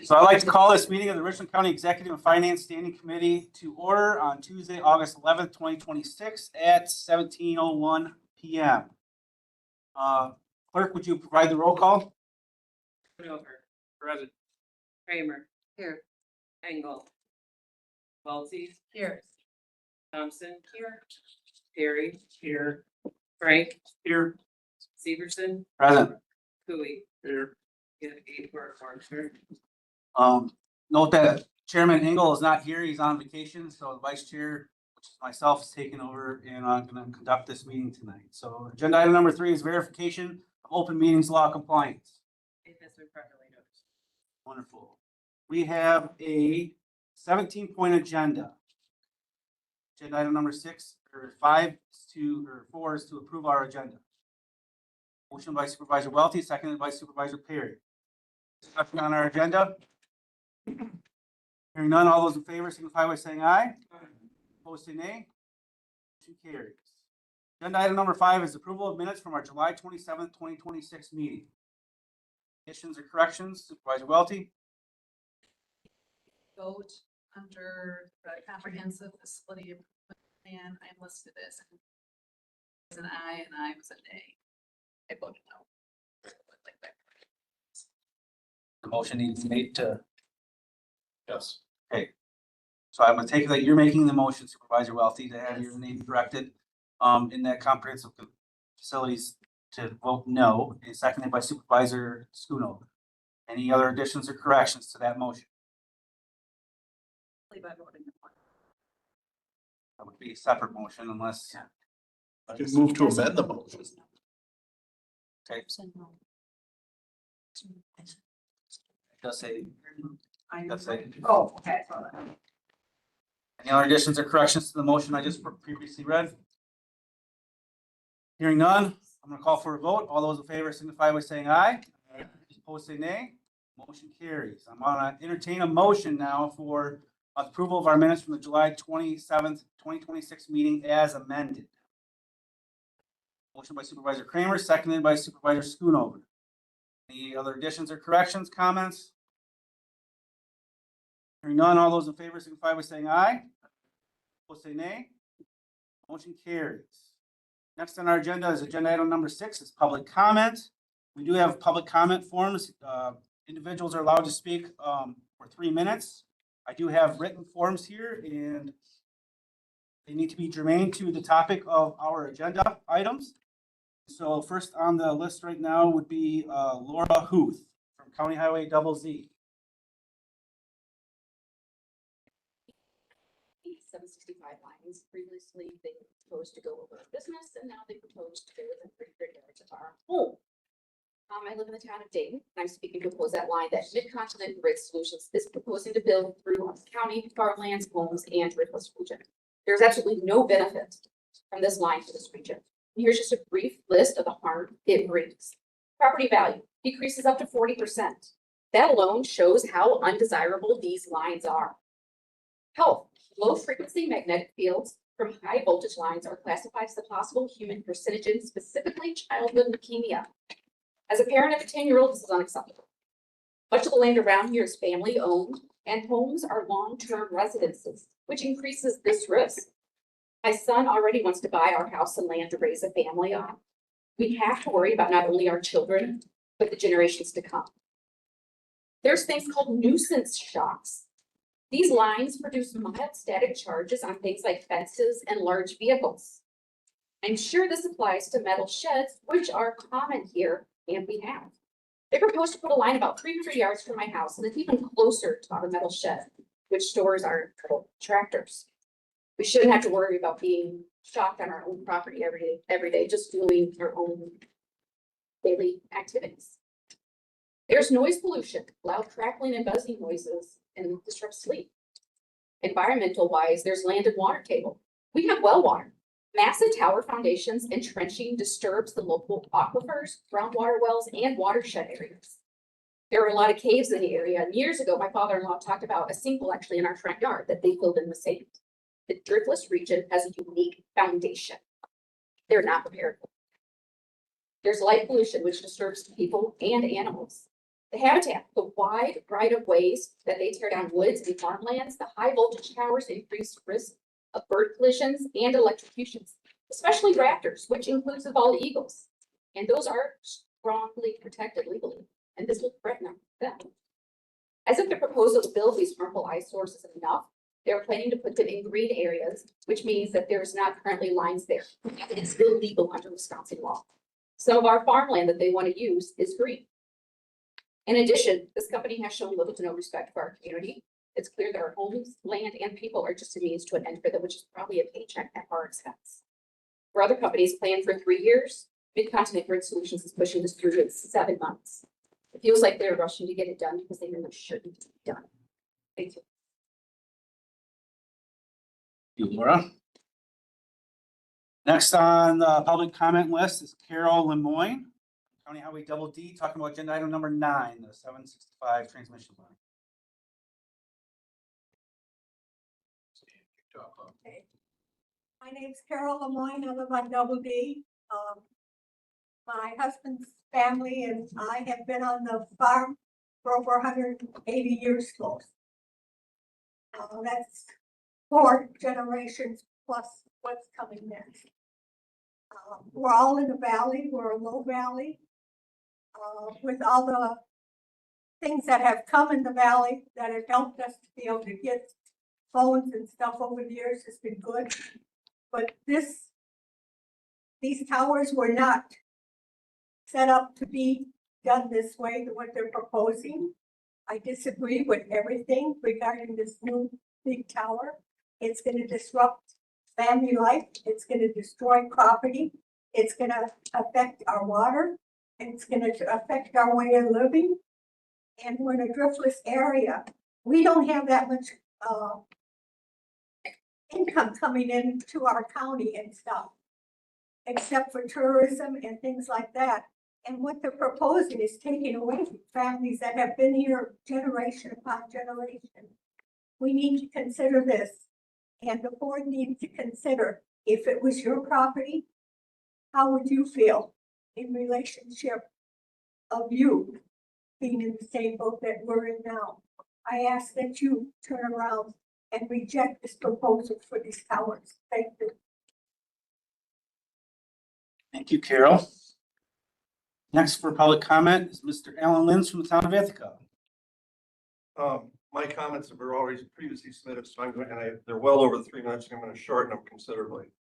So I'd like to call this meeting of the Richland County Executive and Finance Standing Committee to order on Tuesday, August 11th, 2026 at 17:01 p.m. Clerk, would you provide the roll call? Over. Present. Kramer. Here. Engel. Waltzy. Here. Thompson. Here. Perry. Here. Frank. Here. Severson. Present. Cooey. Here. Get 8 for sure. Note that Chairman Engel is not here. He's on vacation, so the Vice Chair, which is myself, is taking over, and I'm going to conduct this meeting tonight. So agenda item number 3 is verification of open meetings law compliance. It has been properly noticed. Wonderful. We have a 17-point agenda. Agenda item number 6 or 5 or 4 is to approve our agenda. Motion by Supervisor Welty, seconded by Supervisor Perry. Discussion on our agenda. Hearing none, all those in favor signify by saying aye. Opposed say nay. Motion carries. Agenda item number 5 is approval of minutes from our July 27th, 2026 meeting. Additions or corrections? Supervisor Welty. Vote under the comprehensive facility improvement plan. I listed as an aye and I was a nay. I voted no. Like that. The motion needs to be made to. Yes. Okay. So I'm going to take it that you're making the motion, Supervisor Welty, to have your name corrected in that comprehensive facilities to vote no, and seconded by Supervisor Schoonover. Any other additions or corrections to that motion? By voting no. That would be a separate motion unless. I can move to amend the motion. Okay. Does say. Does say. Oh, okay. I saw that. Any other additions or corrections to the motion I just previously read? Hearing none, I'm going to call for a vote. All those in favor signify by saying aye. Opposed say nay. Motion carries. I'm going to entertain a motion now for approval of our minutes from the July 27th, 2026 meeting as amended. Motion by Supervisor Kramer, seconded by Supervisor Schoonover. Any other additions or corrections, comments? Hearing none, all those in favor signify by saying aye. Opposed say nay. Motion carries. Next on our agenda is agenda item number 6 is public comment. We do have public comment forms. Individuals are allowed to speak for 3 minutes. I do have written forms here and they need to be germane to the topic of our agenda items. So first on the list right now would be Laura Huth from County Highway ZZ. 765 lines. Previously, they proposed to go over a business, and now they propose to go within 300 yards of our home. I live in the town of Dayton, and I'm speaking to oppose that line that Mid-Continent Grid Solutions is proposing to build through our county, farmlands, homes, and Richland region. There's absolutely no benefit from this line for this region. Here's just a brief list of the harm it brings. Property value decreases up to 40%. That alone shows how undesirable these lines are. Health. Low frequency magnetic fields from high voltage lines are classified as a possible human carcinogen, specifically childhood leukemia. As a parent of a 10-year-old, this is unacceptable. Much of the land around here is family owned and homes are long-term residences, which increases this risk. My son already wants to buy our house and land to raise a family on. We have to worry about not only our children, but the generations to come. There's things called nuisance shocks. These lines produce mild static charges on things like fences and large vehicles. I'm sure this applies to metal sheds, which are common here, and we have. They propose to put a line about 300 yards from my house, and it's even closer to our metal shed, which stores our tractors. We shouldn't have to worry about being shocked on our own property every day, just doing our own daily activities. There's noise pollution, loud crackling and buzzing noises, and disrupts sleep. Environmental wise, there's land and water table. We have well water. Massive tower foundations and trenching disturbs the local aquifers, groundwater wells, and watershed areas. There are a lot of caves in the area. And years ago, my father-in-law talked about a sinkhole actually in our front yard that they filled in with sand. The driftless region has a unique foundation. They're not prepared for. There's light pollution, which disturbs people and animals. The habitat, the wide right of ways that they tear down woods and farmlands, the high voltage towers increase risk of bird collisions and electrocutions, especially raptors, which includes the bald eagles. And those are strongly protected legally, and this will threaten them. As if the proposal to build these harmful eyesores is enough, they're planning to put them in green areas, which means that there's not currently lines there. It's illegal under Wisconsin law. Some of our farmland that they want to use is green. In addition, this company has shown little to no respect for our community. It's clear that our homes, land, and people are just a means to an end for them, which is probably a paycheck at our expense. Where other companies plan for 3 years, Mid-Continent Grid Solutions is pushing this through in 7 months. It feels like they're rushing to get it done because they know it shouldn't be done. Thank you. Thank you, Laura. Next on the public comment list is Carol Lemoyne, County Highway Double D, talking about agenda item number 9, the 765 transmission line. Okay. My name's Carol Lemoyne. I live on Double D. My husband's family and I have been on the farm for over 180 years close. That's 4 generations plus what's coming next. We're all in the valley. We're a low valley. With all the things that have come in the valley that have helped us to be able to get phones and stuff over the years has been good. But these towers were not set up to be done this way, what they're proposing. I disagree with everything regarding this new big tower. It's going to disrupt family life. It's going to destroy property. It's going to affect our water. It's going to affect our way of living. And we're in a driftless area. We don't have that much income coming into our county and stuff, except for tourism and things like that. And what they're proposing is taking away from families that have been here generation upon generation. We need to consider this, and the board needs to consider, if it was your property, how would you feel in relationship of you being in the same boat that we're in now? I ask that you turn around and reject this proposal for these towers. Thank you. Thank you, Carol. Next for public comment is Mr. Alan Lins from the town of Ithaca. My comments were already previously submitted, so they're well over 3 minutes. I'm going to shorten them considerably.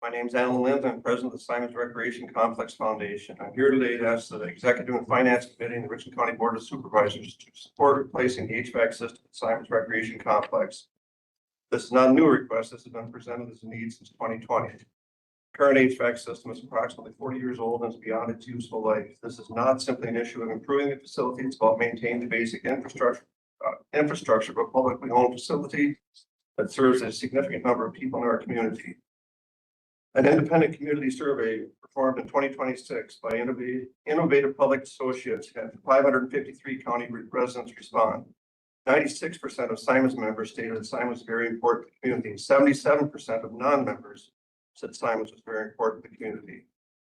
My name's Alan Lind. I'm president of the Simons Recreation Complex Foundation. I'm here today to ask the Executive and Finance Committee and the Richland County Board of Supervisors to support replacing the HVAC system at Simons Recreation Complex. This is not a new request. This has been presented as a need since 2020. Current HVAC system is approximately 40 years old and is beyond its useful life. This is not simply an issue of improving the facility. It's about maintaining the basic infrastructure of a publicly owned facility that serves a significant number of people in our community. An independent community survey performed in 2026 by Innovative Public Associates had 553 county residents respond. 96% of Simons members stated that Simons was very important to the community. 77% of non-members said Simons was very important to the community.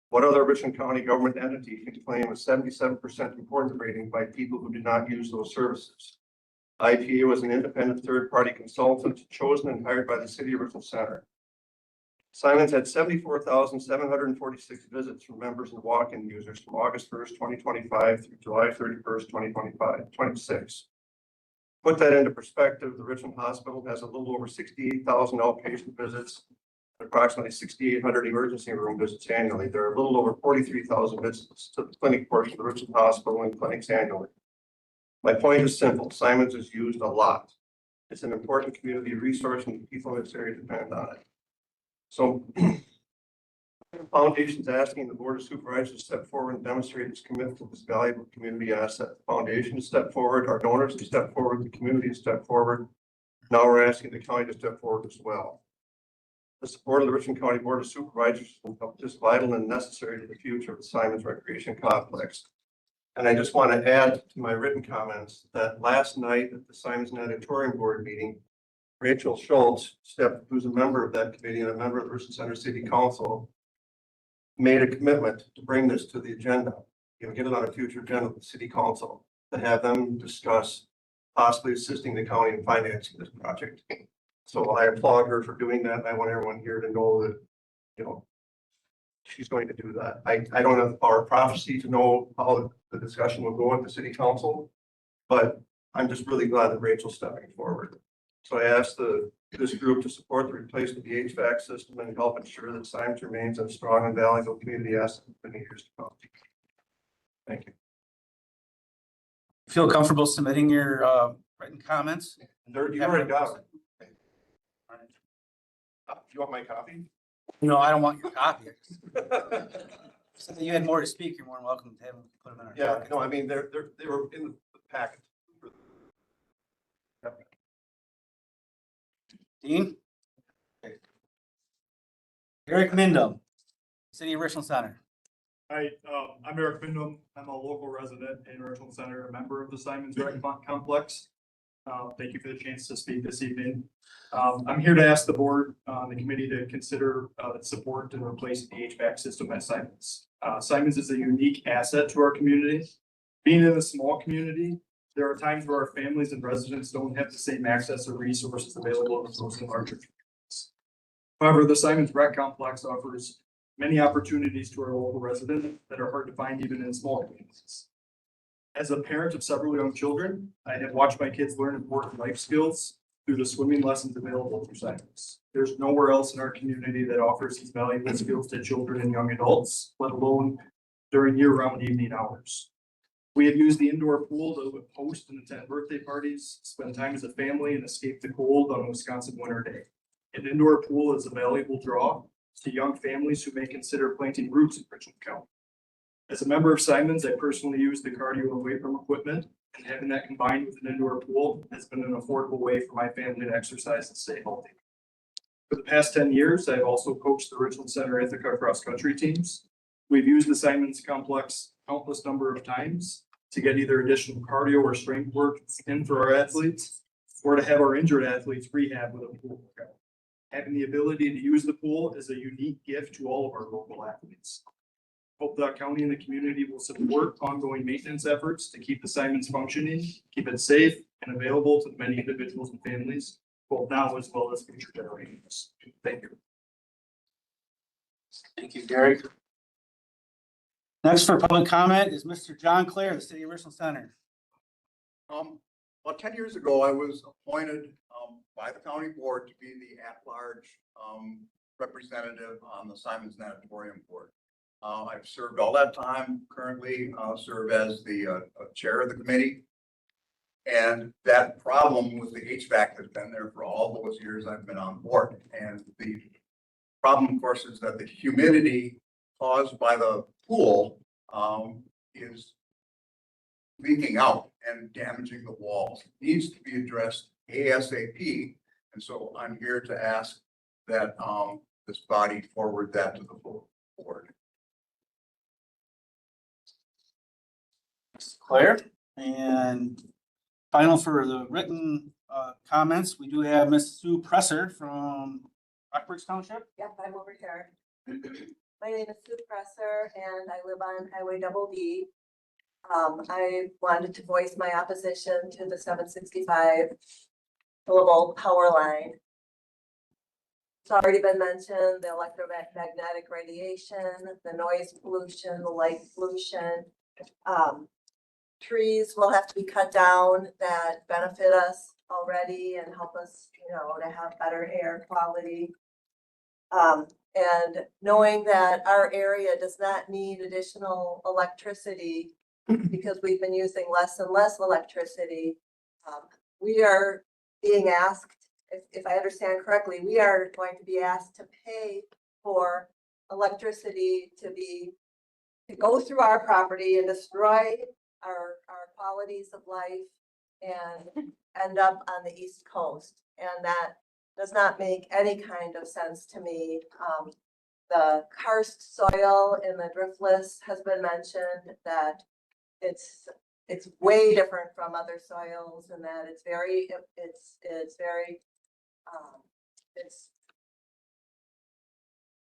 What other Richland County government entity can claim a 77% importance rating by people who did not use those services? IPA was an independent third-party consultant chosen and hired by the City of Richland Center. Simons had 74,746 visits from members and walk-in users from August 1st, 2025 through July 31st, 2026. Put that into perspective, the Richland Hospital has a little over 68,000 outpatient visits and approximately 6,800 emergency room visits annually. There are a little over 43,000 visits to the clinic portion of the Richland Hospital and clinics annually. My point is simple. Simons is used a lot. It's an important community resource and people in this area depend on it. So the foundation is asking the Board of Supervisors to step forward and demonstrate its commitment to this valuable community asset. The foundation to step forward, our donors to step forward, the community to step forward. Now we're asking the county to step forward as well. The support of the Richland County Board of Supervisors is vital and necessary to the future of the Simons Recreation Complex. And I just want to add to my written comments that last night at the Simons Natatorium Board meeting, Rachel Schultz, who's a member of that committee and a member of the Richland Center City Council, made a commitment to bring this to the agenda, get it on a future agenda with the city council, to have them discuss possibly assisting the county in financing this project. So I applaud her for doing that. I want everyone here to know that, she's going to do that. I don't have our prophecy to know how the discussion will go at the city council, but I'm just really glad that Rachel's stepping forward. So I asked this group to support the replacement of the HVAC system and help ensure that Simons remains a strong and valuable community asset for many years to come. Thank you. Feel comfortable submitting your written comments? You already got it. You want my copy? No, I don't want your copy. So that you had more to speak, you're more than welcome to have them put them in our. Yeah, packet. no, I mean, they were in the packet. Yep. Dean? Eric Mindum, City of Richland Center. Hi, I'm Eric Bindum. I'm a local resident in Richland Center, a member of the Simons Rec Complex. Thank you for the chance to speak this evening. I'm here to ask the board, the committee to consider support to replace the HVAC system at Simons. Simons is a unique asset to our community. Being in a small community, there are times where our families and residents don't have the same access or resources available as those in larger communities. However, the Simons Rec Complex offers many opportunities to our local residents that are hard to find even in small communities. As a parent of several young children, I have watched my kids learn important life skills through the swimming lessons available through Simons. There's nowhere else in our community that offers these valuable skills to children and young adults, let alone during year-round evening hours. We have used the indoor pool to host and attend birthday parties, spend time as a family, and escape the cold on a Wisconsin winter day. An indoor pool is a valuable draw to young families who may consider planting roots in Richland County. As a member of Simons, I personally use the cardio and weight room equipment, and having that combined with an indoor pool has been an affordable way for my family to exercise and stay healthy. For the past 10 years, I've also coached the Richland Center Ithaca cross-country teams. We've used the Simons complex countless number of times to get either additional cardio or strength work in for our athletes, or to have our injured athletes rehab with a pool workout. Having the ability to use the pool is a unique gift to all of our local athletes. Hope the county and the community will support ongoing maintenance efforts to keep the Simons functioning, keep it safe and available to many individuals and families, both now as well as future generations. Thank you. Thank you, Derek. Next for public comment is Mr. John Clare, the City of Richland Center. About 10 years ago, I was appointed by the county board to be the at-large representative on the Simons Natatorium Board. I've served all that time, currently serve as the chair of the committee. And that problem with the HVAC has been there for all those years I've been on board. And the problem, of course, is that the humidity caused by the pool is leaking out and damaging the walls. It needs to be addressed ASAP. And so I'm here to ask that this body forward that to the full board. Claire, and final for the written comments, we do have Miss Sue Presser from Rockbridge Township. Yep, I'm over here. My name is Sue Presser and I live on Highway Double D. I wanted to voice my opposition to the 765 kilovolt power line. It's already been mentioned, the electromagnetic radiation, the noise pollution, the light pollution. Trees will have to be cut down that benefit us already and help us, to have better air quality. And knowing that our area does not need additional electricity because we've been using less and less electricity, we are being asked, if I understand correctly, we are going to be asked to pay for electricity to go through our property and destroy our qualities of life and end up on the East Coast. And that does not make any kind of sense to me. The karst soil in the driftless has been mentioned, that it's way different from other soils, and that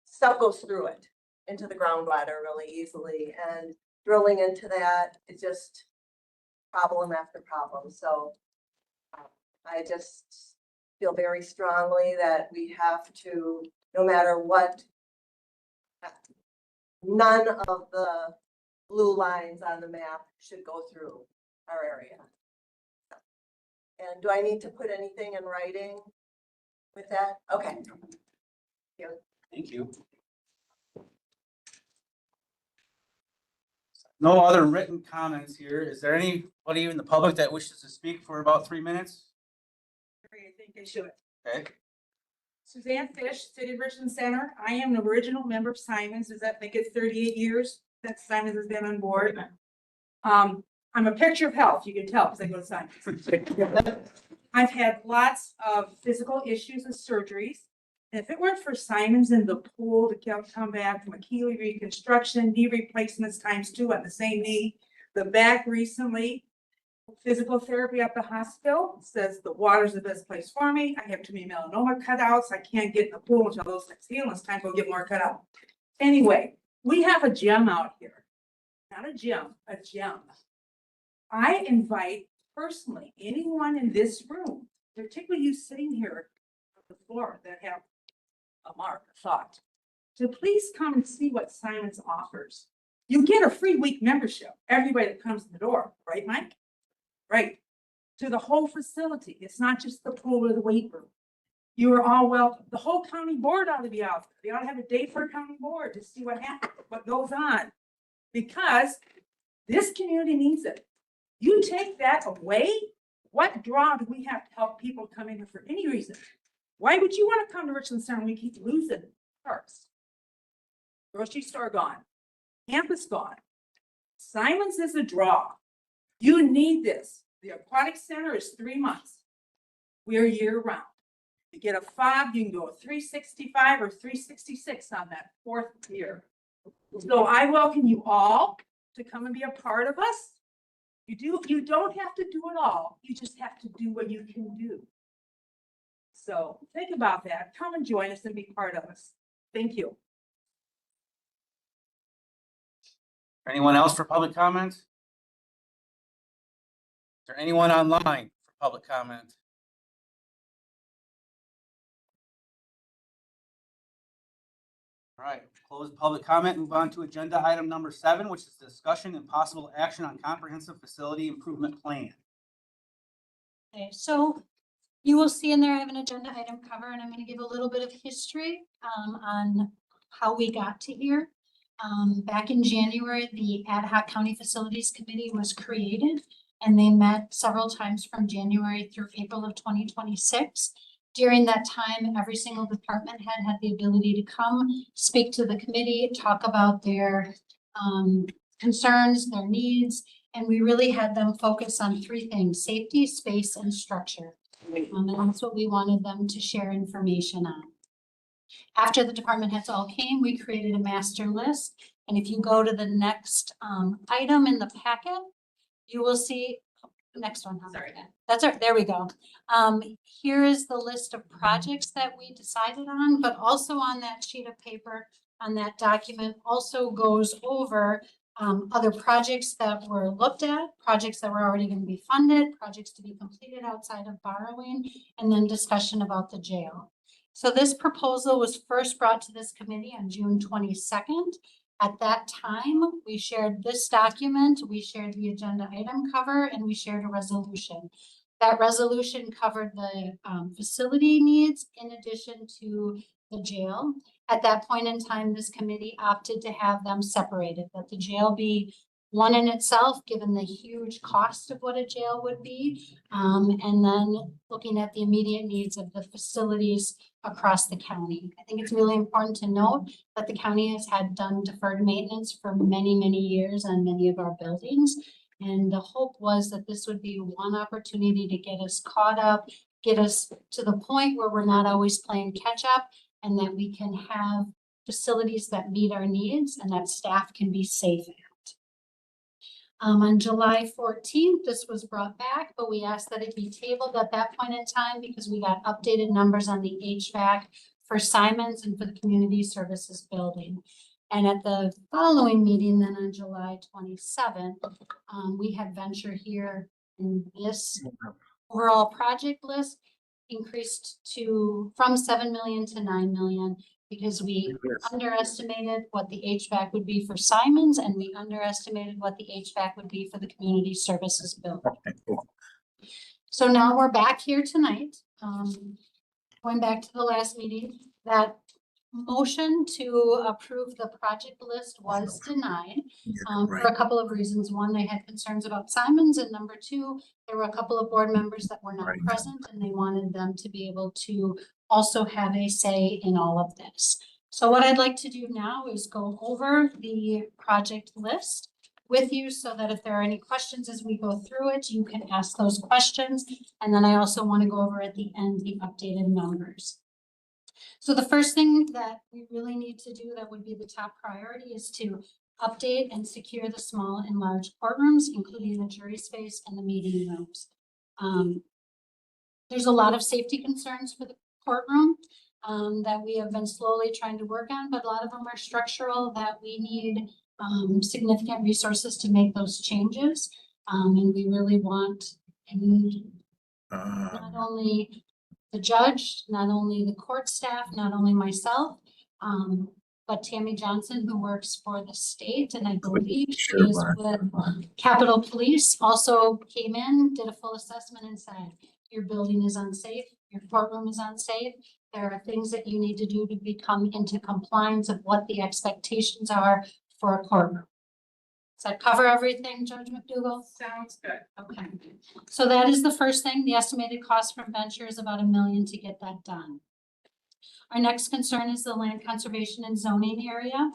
stuff goes through it. into the groundwater really easily, and drilling into that is just problem after problem. So I just feel very strongly that we have to, no matter what, none of the blue lines on the map should go through our area. And do I need to put anything in writing with that? Okay. Thank you. No other written comments here. Is there anybody in the public that wishes to speak for about 3 minutes? I think I should. Okay, Suzanne Fish, City of Richland Center. I am an original member of Simons. Does that make it 38 years that Simons has been on board? I'm a picture of health. You can tell because I go to Simons. I've had lots of physical issues and surgeries. And if it weren't for Simons and the pool to come back from Achilles reconstruction, knee replacements ×2 on the same knee, the back recently, physical therapy at the hospital says the water's the best place for me. I have too many melanoma cutouts. I can't get in the pool until those things heal. It's time to go get more cut out. Anyway, we have a gem out here. Not a gym, a gem. I invite personally anyone in this room, particularly you sitting here on the floor that have a mark, a thought, to please come and see what Simons offers. You get a free week membership, everybody that comes to the door, right, Mike? Right, to the whole facility. It's not just the pool or the weight room. You are all welcome. The whole county board ought to be out there. They ought to have a day for a county board to see what happens, what goes on. Because this community needs it. You take that away, what draw do we have to help people come in here for any reason? Why would you want to come to Richland Center when we keep losing cars? Grocery store gone, campus gone. Simons is a draw. You need this. The aquatic center is 3 months. We are year round. You get a fob, you can go 365 or 366 on that 4th year. So I welcome you all to come and be a part of us. You don't have to do it all. You just have to do what you can do. So think about that. Come and join us and be part of us. Thank you. anyone else for public comment? Is there anyone online for public comment? All right, close public comment, move on to agenda item number 7, which is discussion and possible action on comprehensive facility improvement plan. Okay, so you will see in there, I have an agenda item cover, and I'm going to give a little bit of history on how we got to here. Back in January, the Ad Hoc County Facilities Committee was created, and they met several times from January through April of 2026. During that time, every single department head had the ability to come, speak to the committee, talk about their concerns, their needs, and we really had them focus on 3 things: safety, space, and structure. And that's what we wanted them to share information on. After the department heads all came, we created a master list. And if you go to the next item in the packet, you will see, next one. Sorry. That's right, there we go. Here is the list of projects that we decided on, but also on that sheet of paper, on that document, also goes over other projects that were looked at, projects that were already going to be funded, projects to be completed outside of borrowing, and then discussion about the jail. So this proposal was first brought to this committee on June 22nd. At that time, we shared this document, we shared the agenda item cover, and we shared a resolution. That resolution covered the facility needs in addition to the jail. At that point in time, this committee opted to have them separated, that the jail be one in itself, given the huge cost of what a jail would be, and then looking at the immediate needs of the facilities across the county. I think it's really important to note that the county has had done deferred maintenance for many, many years on many of our buildings. And the hope was that this would be one opportunity to get us caught up, get us to the point where we're not always playing catch up, and that we can have facilities that meet our needs and that staff can be safe at. On July 14th, this was brought back, but we asked that it be tabled at that point in time because we got updated numbers on the HVAC for Simons and for the community services building. And at the following meeting, then on July 27th, we had venture here in this overall project list increased from 7 million to 9 million because we underestimated what the HVAC would be for Simons and we underestimated what the HVAC would be for the community services bill. So now we're back here tonight, going back to the last meeting, that motion to approve the project list was denied for a couple of reasons. One, they had concerns about Simons, and number two, there were a couple of board members that were not present and they wanted them to be able to also have a say in all of this. So what I'd like to do now is go over the project list with you so that if there are any questions as we go through it, you can ask those questions. And then I also want to go over at the end the updated numbers. So the first thing that we really need to do that would be the top priority is to update and secure the small and large courtrooms, including the jury space and the meeting rooms. There's a lot of safety concerns for the courtroom that we have been slowly trying to work on, but a lot of them are structural that we need significant resources to make those changes. And we really want not only the judge, not only the court staff, not only myself, but Tammy Johnson, who works for the state, and I believe she is with Capitol Police, also came in, did a full assessment and said, your building is unsafe, your courtroom is unsafe. There are things that you need to do to become into compliance of what the expectations are for a courtroom. Does that cover everything, Judge McDougall? Sounds good. Okay, so that is the first thing. The estimated cost from venture is about $1 million to get that done. Our next concern is the land conservation and zoning area.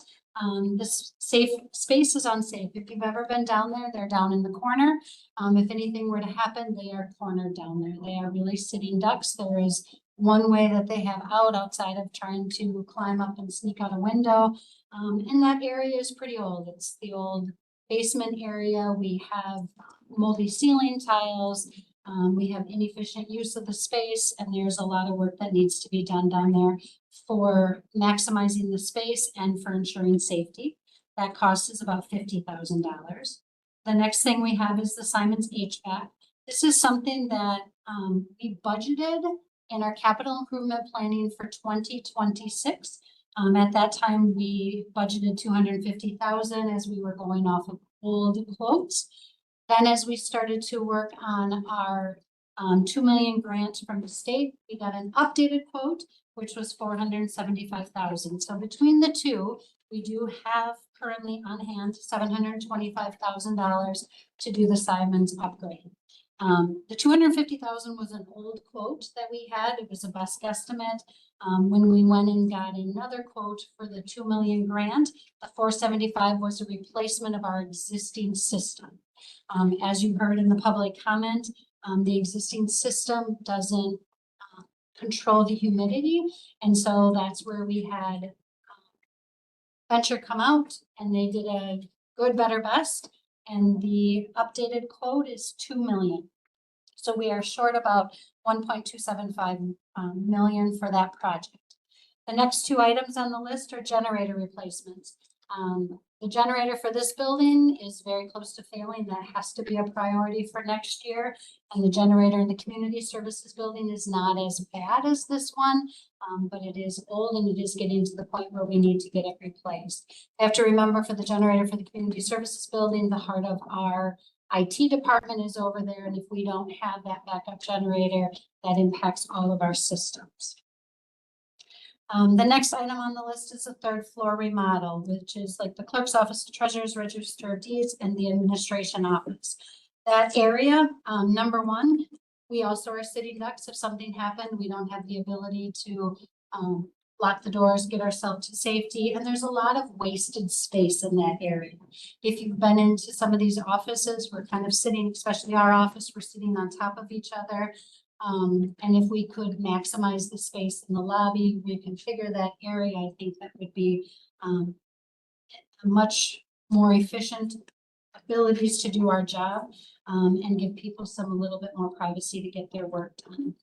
This safe space is unsafe. If you've ever been down there, they're down in the corner. If anything were to happen, they are cornered down there. They are really sitting ducks. There is one way that they have out outside of trying to climb up and sneak out a window. And that area is pretty old. It's the old basement area. We have moldy ceiling tiles. We have inefficient use of the space, and there's a lot of work that needs to be done down there for maximizing the space and for ensuring safety. That cost is about $50,000. The next thing we have is the Simons HVAC. This is something that we budgeted in our capital improvement planning for 2026. At that time, we budgeted $250,000 as we were going off of old quotes. Then as we started to work on our $2 million grant from the state, we got an updated quote, which was $475,000. So between the two, we do have currently on hand $725,000 to do the Simons upgrade. The $250,000 was an old quote that we had. It was a best guesstimate. When we went and got another quote for the $2 million grant, the $475,000 was a replacement of our existing system. As you heard in the public comment, the existing system doesn't control the humidity. And so that's where we had venture come out and they did a good, better, best. And the updated quote is $2 million. So we are short about 1.275 million for that project. The next two items on the list are generator replacements. The generator for this building is very close to failing. That has to be a priority for next year. And the generator in the community services building is not as bad as this one, but it is old and it is getting to the point where we need to get it replaced. I have to remember for the generator for the community services building, the heart of our IT department is over there. And if we don't have that backup generator, that impacts all of our systems. The next item on the list is a third floor remodel, which is like the clerk's office, the treasurer's register of deeds, and the administration office. That area, number one, we also are sitting ducks. If something happened, we don't have the ability to lock the doors, get ourselves to safety, and there's a lot of wasted space in that area. If you've been into some of these offices, we're kind of sitting, especially our office, we're sitting on top of each other. And if we could maximize the space in the lobby, reconfigure that area, I think that would be a much more efficient abilities to do our job and give people a little bit more privacy to get their work done.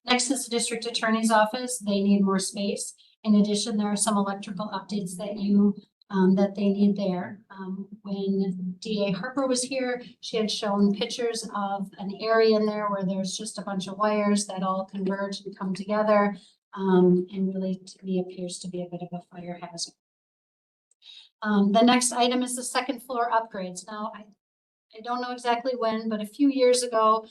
Next is the district attorney's office. They need more space. In addition, there are some electrical updates that that they need there. When DA Harper was here, she had shown pictures of an area in there where there's just a bunch of wires that all converge and come together. And really, to me, appears to be a bit of a fire hazard. The next item is the second floor upgrades. Now, I don't know exactly when, but a few years ago,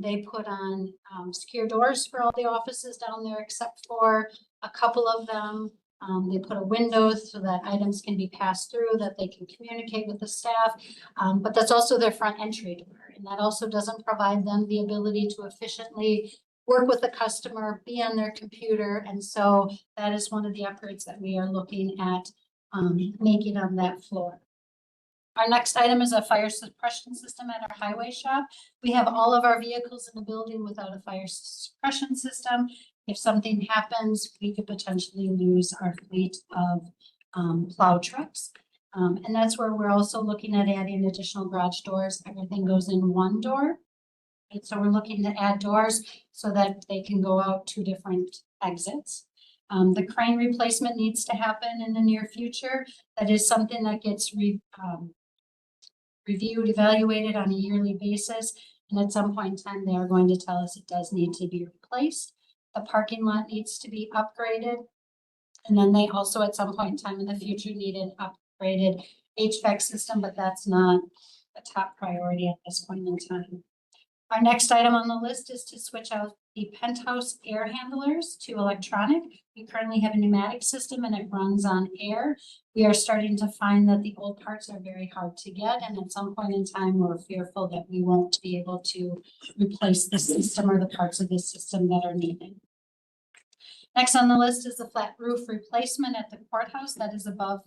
they put on secure doors for all the offices down there, except for a couple of them. They put a window so that items can be passed through, that they can communicate with the staff. But that's also their front entry door. And that also doesn't provide them the ability to efficiently work with the customer, be on their computer. And so that is one of the upgrades that we are looking at making on that floor. Our next item is a fire suppression system at our highway shop. We have all of our vehicles in the building without a fire suppression system. If something happens, we could potentially lose our fleet of plow trucks. And that's where we're also looking at adding additional garage doors. Everything goes in one door. And so we're looking to add doors so that they can go out 2 different exits. The crane replacement needs to happen in the near future. That is something that gets reviewed, evaluated on a yearly basis. And at some point in time, they are going to tell us it does need to be replaced. The parking lot needs to be upgraded. And then they also at some point in time in the future need an upgraded HVAC system, but that's not a top priority at this point in time. Our next item on the list is to switch out the penthouse air handlers to electronic. We currently have a pneumatic system and it runs on air. We are starting to find that the old parts are very hard to get. And at some point in time, we're fearful that we won't be able to replace the system or the parts of the system that are needed. Next on the list is the flat roof replacement at the courthouse that is above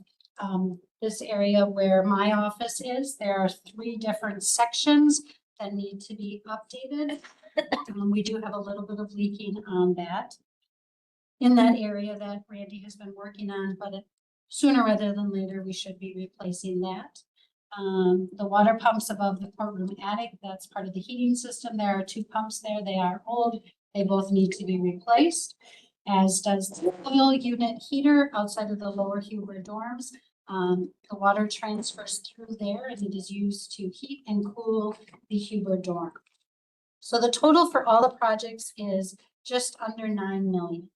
this area where my office is. There are 3 different sections that need to be updated. We do have a little bit of leaking on that in that area that Randy has been working on, but sooner rather than later, we should be replacing that. The water pumps above the courtroom attic, that's part of the heating system. There are 2 pumps there. They are old. They both need to be replaced, as does the oil unit heater outside of the lower Huber dorms. The water transfers through there and it is used to heat and cool the Huber dorm. So the total for all the projects is just under 9 million.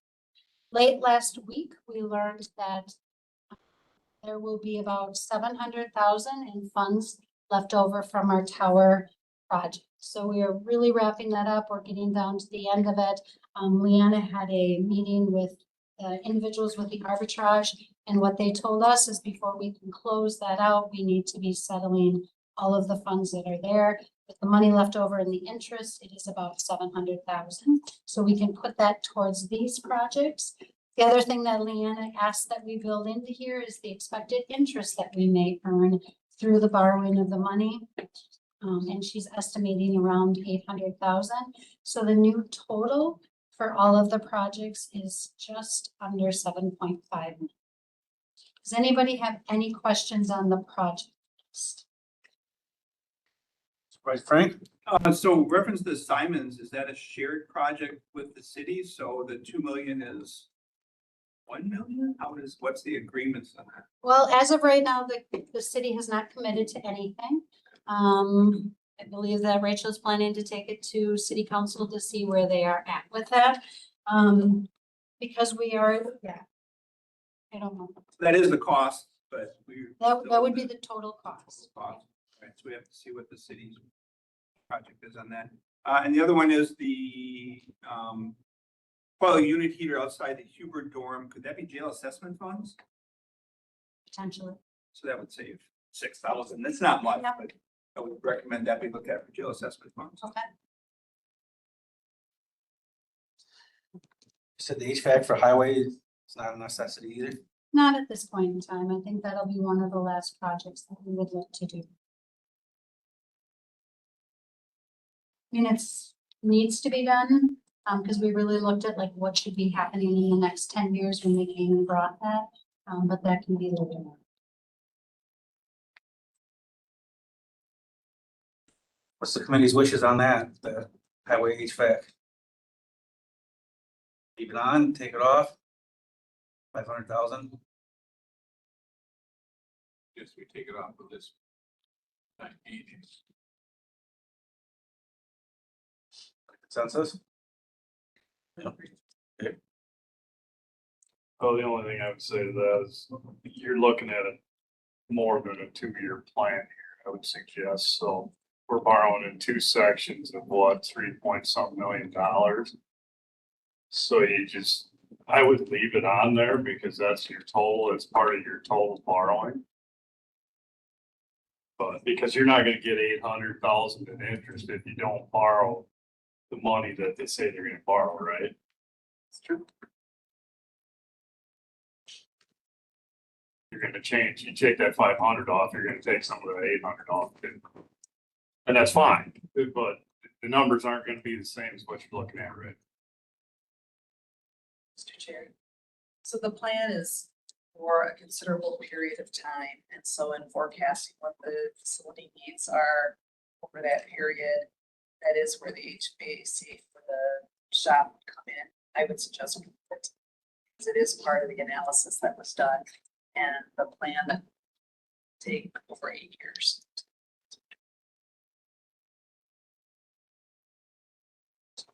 Late last week, we learned that there will be about 700,000 in funds left over from our tower project. So we are really wrapping that up. We're getting down to the end of it. Leanna had a meeting with individuals with the arbitrage, and what they told us is before we can close that out, we need to be settling all of the funds that are there. With the money left over in the interest, it is about 700,000. So we can put that towards these projects. The other thing that Leanna asked that we build into here is the expected interest that we may earn through the borrowing of the money. And she's estimating around 800,000. So the new total for all of the projects is just under 7.5 million. Does anybody have any questions on the project list? Right, Frank? So reference to Simons, is that a shared project with the city? So the 2 million is 1 million? What's the agreements on that? Well, as of right now, the city has not committed to anything. I believe that Rachel is planning to take it to city council to see where they are at with that. Because we are, I don't know. That is the cost, but That would be the total cost. Cost. Right, so we have to see what the city's project is on that. And the other one is the unit heater outside the Huber dorm. Could that be jail assessment funds? Potentially. So that would save 6,000. That's not much, Yep. but I would recommend that we look at for jail assessment funds. Okay. You said the HVAC for highway is not a necessity either. Not at this point in time. I think that'll be one of the last projects that we would look to do. I mean, needs to be done, because we really looked at like what should be happening in the next 10 years when they came and brought that, but that can be a little bit more. What's the committee's wishes on that, the highway HVAC? Keep it on, take it off? 500,000. Guess we take it off of this. Consensus? Oh, the only thing I would say to that is you're looking at it more than a 2-year plan here, I would suggest. So we're borrowing in 2 sections of what, 3-point-some million. So I would leave it on there because that's your total, it's part of your total borrowing. But because you're not gonna get 800,000 in interest if you don't borrow the money that they say they're gonna borrow, right? It's true. You're gonna change, you take that 500 off, you're gonna take some of that 800 off too. And that's fine, but the numbers aren't gonna be the same as what you're looking at, right? Mr. Chair. So the plan is for a considerable period of time, and so in forecasting what the facility needs are over that period, that is where the HVAC for the shop would come in. I would suggest we put it, because it is part of the analysis that was done, and the plan take over 8 years.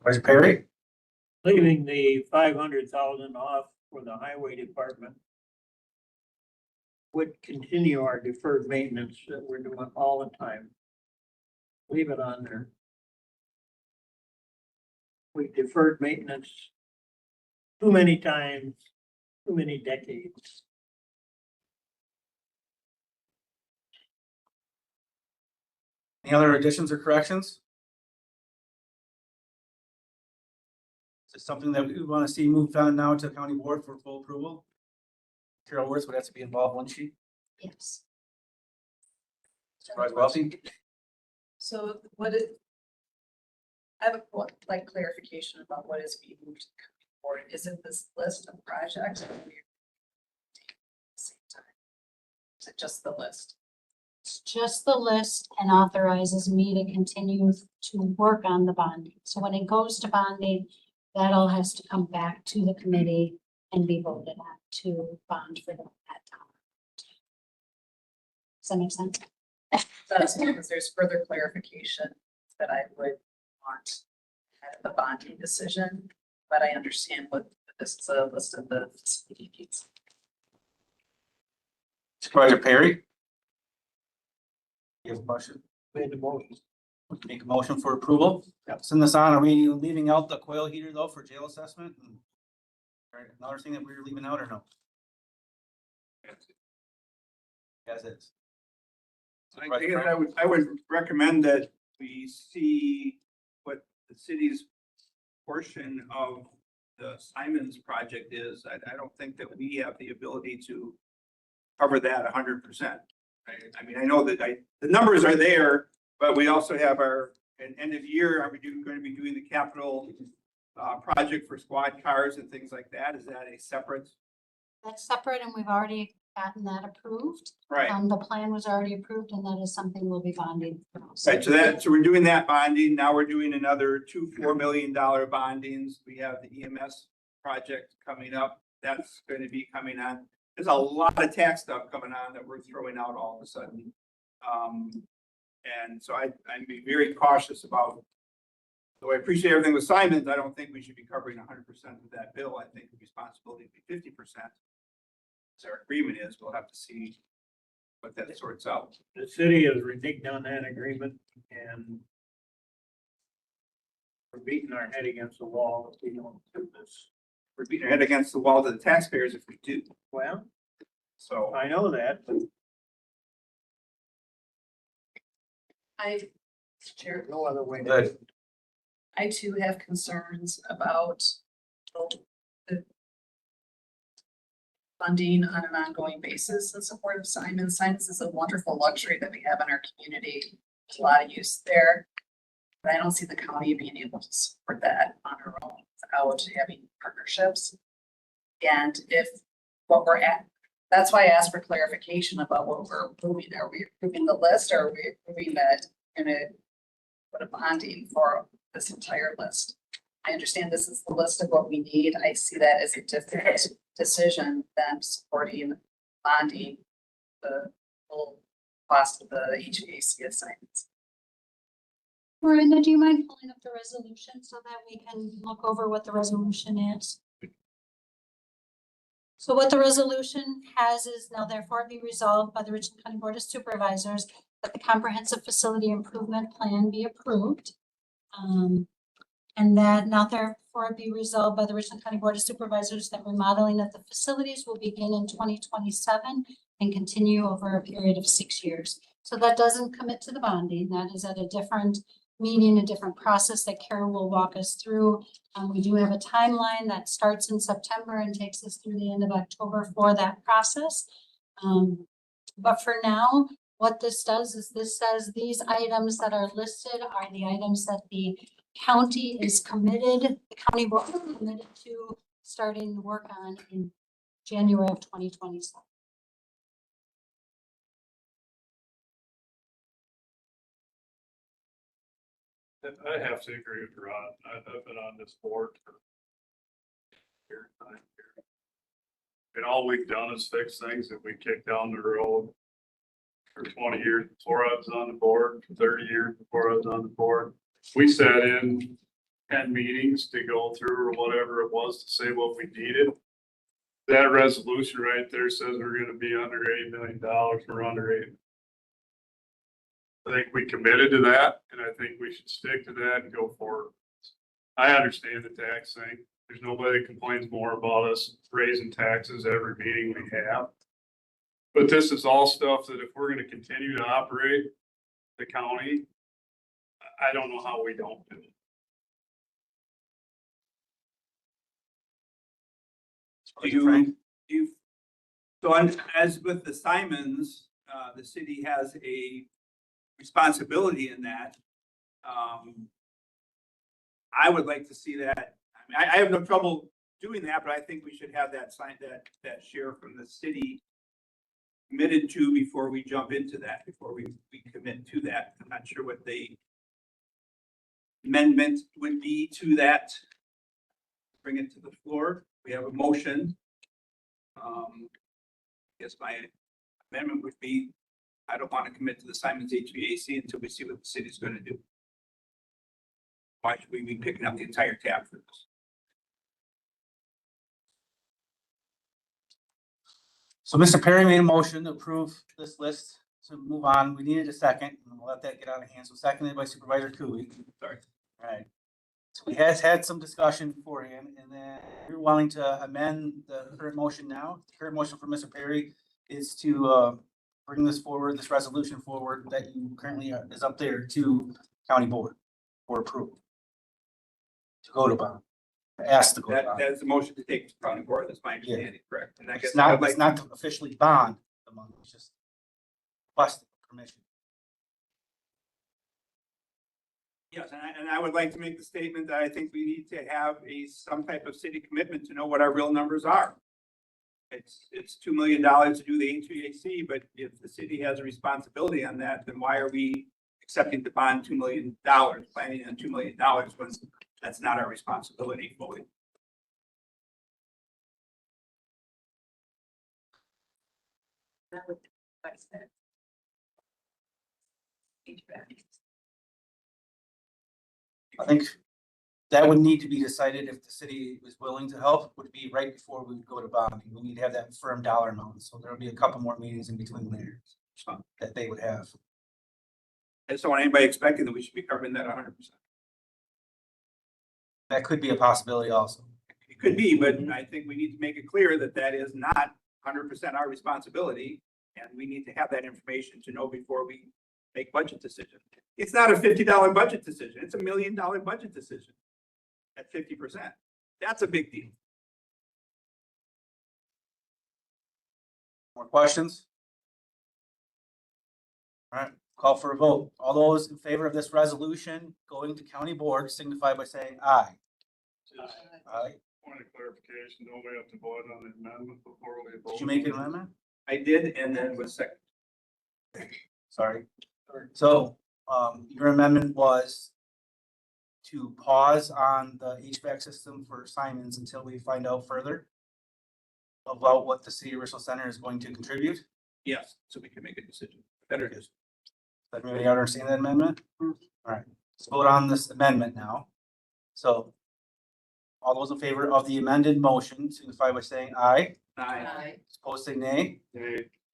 Vice Perry? Leaving the 500,000 off for the highway department would continue our deferred maintenance that we're doing all the time. Leave it on there. We deferred maintenance too many times, too many decades. Any other additions or corrections? Is it something that we want to see moved on now to the county board for full approval? Carol Wirtz would have to be involved, wouldn't she? Yes. Supervisor Wiltie? So what it, I have a like clarification about what is being moved to the county board. Is it this list of projects? Or are we taking at the same time? Is it just the list? It's just the list and authorizes me to continue to work on the bonding. So when it goes to bonding, that all has to come back to the committee and be voted on to bond for that time. Does that make sense? That's because there's further clarification that I would want at the bonding decision, but I understand what this is a list of the facility needs. Supervisor Perry? You have a motion? Made the motion. Make a motion for approval. Yep. Send this on. Are we leaving out the coil heater though for jail assessment? All right, another thing that we're leaving out or no? As is. I would recommend that we see what the city's portion of the Simons project is. I don't think that we have the ability to cover that 100%. I mean, I know that the numbers are there, but we also have our, at end of year, are we going to be doing the capital project for squad cars and things like that? Is that a separate? That's separate and we've already gotten that approved. Right. The plan was already approved and that is something we'll be bonding. for. Right, so we're doing that bonding. Now we're doing another 2 $4 million bondings. We have the EMS project coming up. That's going to be coming on. There's a lot of tax stuff coming on that we're throwing out all of a sudden. And so I'd be very cautious about, though I appreciate everything with Simons, I don't think we should be covering 100% of that bill. I think the responsibility would be 50%. As our agreement is, we'll have to see what that sorts out. The city has reneged on that agreement and we're beating our head against the wall if we don't do this. We're beating our head against the wall to the taxpayers if we do. Well, So I know that, but Chair, no other way. Good. I too have concerns about the funding on an ongoing basis in support of Simons. Simons is a wonderful luxury that we have in our community. There's a lot of use there. But I don't see the county being able to support that on our own without having partnerships. And if what we're at, that's why I asked for clarification about what we're approving. Are we approving the list or are we approving that in a put a bonding for this entire list? I understand this is the list of what we need. I see that as a different decision than supporting bonding the whole cost of the HVAC assignments. Miranda, do you mind pulling up the resolution so that we can look over what the resolution is? So what the resolution has is now therefore be resolved by the Richland County Board of Supervisors that the comprehensive facility improvement plan be approved. And that now therefore be resolved by the Richland County Board of Supervisors that remodeling of the facilities will begin in 2027 and continue over a period of 6 years. So that doesn't commit to the bonding. That is at a different meeting, a different process that Carol will walk us through. We do have a timeline that starts in September and takes us through the end of October for that process. But for now, what this does is this says these items that are listed are the items that the county is committed, the county board is committed to starting the work on in January of 2027. I have to agree with Rod. I've been on this board for years, and all we've done is fix things that we kicked down the road for 20 years before I was on the board, for 30 years before I was on the board. We sat in 10 meetings to go through or whatever it was to say what we needed. That resolution right there says we're gonna be under $8 million. We're under 8. I think we committed to that, and I think we should stick to that and go forward. I understand the tax thing. There's nobody that complains more about us raising taxes every meeting we have. But this is all stuff that if we're gonna continue to operate the county, I don't know how we don't do it. So as with the Simons, the city has a responsibility in that. I would like to see that. I mean, I have no trouble doing that, but I think we should have that sign, that share from the city committed to before we jump into that, before we commit to that. I'm not sure what the amendment would be to that. Bring it to the floor. We have a motion. I guess my amendment would be, I don't want to commit to the Simons HVAC until we see what the city's going to do. Why should we be picking up the entire tab for this? So Mr. Perry made a motion to approve this list to move on. We needed a second, and we'll let that get out of hand. So seconded by Supervisor Cooey. Sorry. All right. So we has had some discussion beforehand, and then you're willing to amend the current motion now. The current motion for Mr. Perry is to bring this forward, this resolution forward that you currently is up there to county board for approval. To go to bond. Ask to go to bond. That's the motion to take to county board. That's my understanding, correct? And I guess it's not to officially bond the money, it's just request permission. Yes, and I would like to make the statement that I think we need to have some type of city commitment to know what our real numbers are. It's $2 million to do the HVAC, but if the city has a responsibility on that, then why are we accepting to bond $2 million, planning on $2 million when that's not our responsibility fully? That would fix that. HVAC. I think that would need to be decided if the city was willing to help, would be right before we would go to bonding. We need to have that firm dollar amount. So there'll be a couple more meetings in between there that they would have. I just don't want anybody expecting that we should be covering that 100%. That could be a possibility also. It could be, but I think we need to make it clear that that is not 100% our responsibility. And we need to have that information to know before we make budget decisions. It's not a $50 budget decision. It's $1 million budget decision at 50%. That's a big deal. More questions? All right, call for a vote. All those in favor of this resolution going to county board signify by saying aye. Aye. Point of clarification, don't we have to vote on the amendment before we vote? Did you make an amendment? I did, and then was second. Sorry. So, your amendment was to pause on the HVAC system for Simons until we find out further. about what the city of Richland Center is going to contribute? Yes, so we can make a decision. Better it is. Does everybody understand that amendment? All right, let's vote on this amendment now. So all those in favor of the amended motion signify by saying aye. Aye. Opposed, say nay.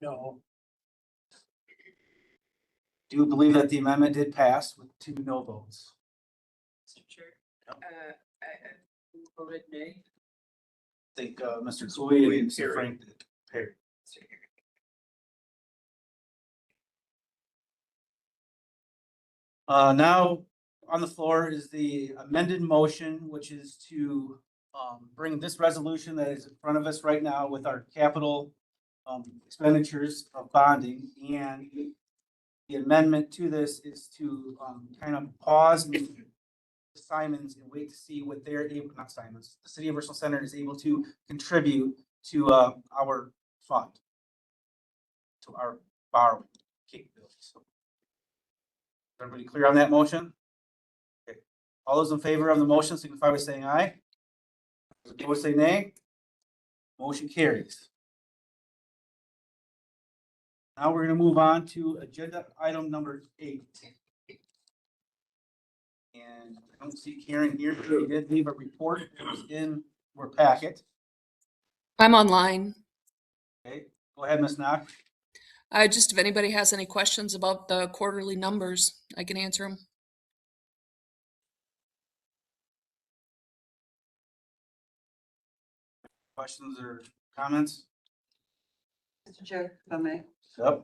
No, Do you believe that the amendment did pass with 2 no votes? Mr. Chair, I voted nay. I think Mr. Cooley and Mr. Frank did. Perry. Now on the floor is the amended motion, which is to bring this resolution that is in front of us right now with our capital expenditures of bonding, and the amendment to this is to kind of pause Simons and wait to see what they're able, not Simons, the city of Richland Center is able to contribute to our fund, to our borrowing capabilities. So, everybody clear on that motion? Okay. All those in favor of the motion signify by saying aye. Those opposed say nay. Motion carries. Now we're gonna move on to agenda item number 8. And I don't see Karen here, but she did leave a report. It was in our packet. I'm online. Okay, go ahead, Ms. Knock. Just if anybody has any questions about the quarterly numbers, I can answer them. Questions or comments? Mr. Chair, if I may. Yep.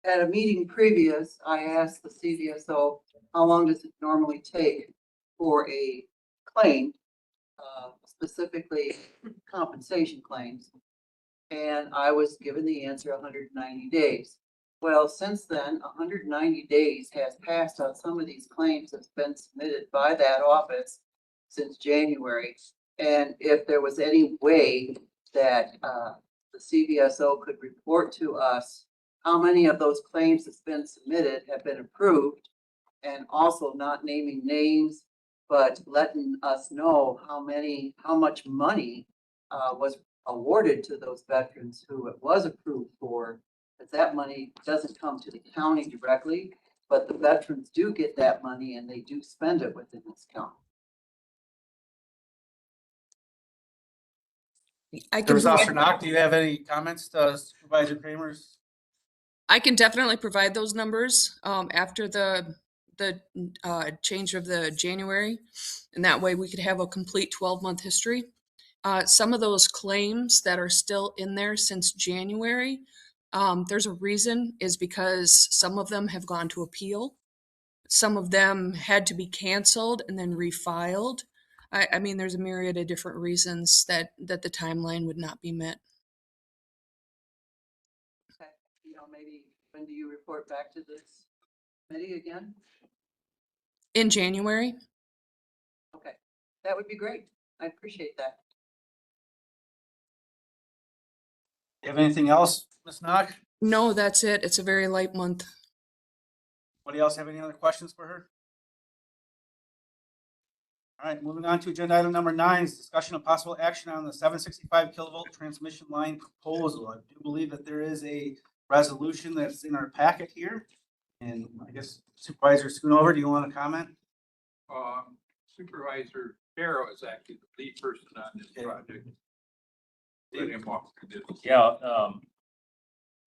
At a meeting previous, I asked the CVSO, how long does it normally take for a claim, specifically compensation claims? And I was given the answer 190 days. Well, since then, 190 days has passed on some of these claims that's been submitted by that office since January. And if there was any way that the CVSO could report to us how many of those claims that's been submitted have been approved, and also not naming names, but letting us know how much money was awarded to those veterans who it was approved for, that money doesn't come to the county directly, but the veterans do get that money and they do spend it within this county. I can Officer Knock, do you have any comments to Supervisor Kramer's? I can definitely provide those numbers after the change of the January, and that way we could have a complete 12-month history. Some of those claims that are still in there since January, there's a reason, is because some of them have gone to appeal. Some of them had to be canceled and then refiled. I mean, there's a myriad of different reasons that the timeline would not be met. Okay, maybe when do you report back to this committee again? In January. Okay, that would be great. I appreciate that. You have anything else, Ms. Knock? No, that's it. It's a very light month. Anybody else have any other questions for her? All right, moving on to agenda item number 9 is discussion of possible action on the 765 kilovolt transmission line proposal. I do believe that there is a resolution that's in our packet here. And I guess Supervisor Schoonover, do you want to comment? Supervisor Barrow is actually the lead person on this project. Let him walk through this. Yeah,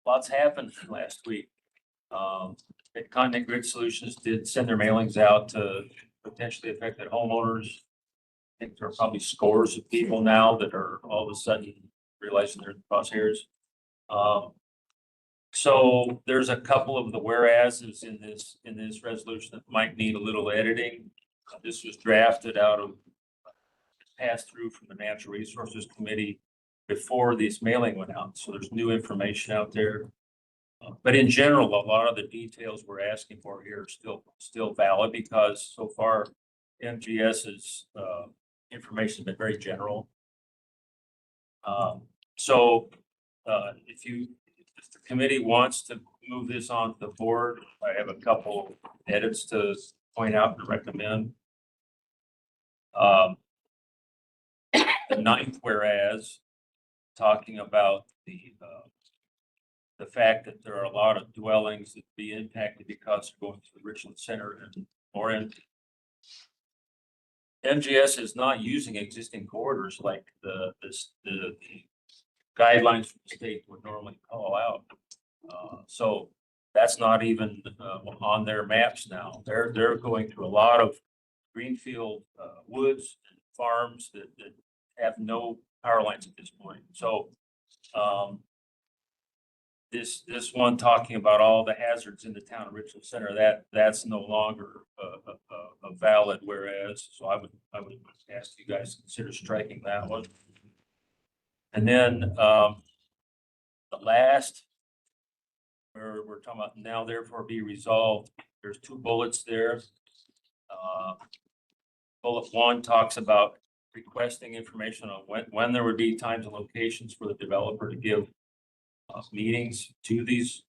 lots happened last week. Continent Grid Solutions did send their mailings out to potentially affected homeowners. I think there are probably scores of people now that are all of a sudden realizing they're in the crosshairs. So there's a couple of the whereases in this resolution that might need a little editing. This was drafted out of, passed through from the Natural Resources Committee before this mailing went out. So there's new information out there. But in general, a lot of the details we're asking for here are still valid, because so far MGS's information has been very general. So if the committee wants to move this on to the board, I have a couple edits to point out and recommend. The 9th whereas talking about the fact that there are a lot of dwellings that be impacted because they're going to the Richland Center and more in. MGS is not using existing corridors like the guidelines from the state would normally call out. So that's not even on their maps now. They're going through a lot of greenfield woods and farms that have no power lines at this point. So this one talking about all the hazards in the town of Richland Center, that's no longer a valid whereas. So I would ask you guys to consider striking that one. And then the last, where we're talking about now therefore be resolved, there's two bullets there. Bullet 1 talks about requesting information on when there would be times and locations for the developer to give meetings to these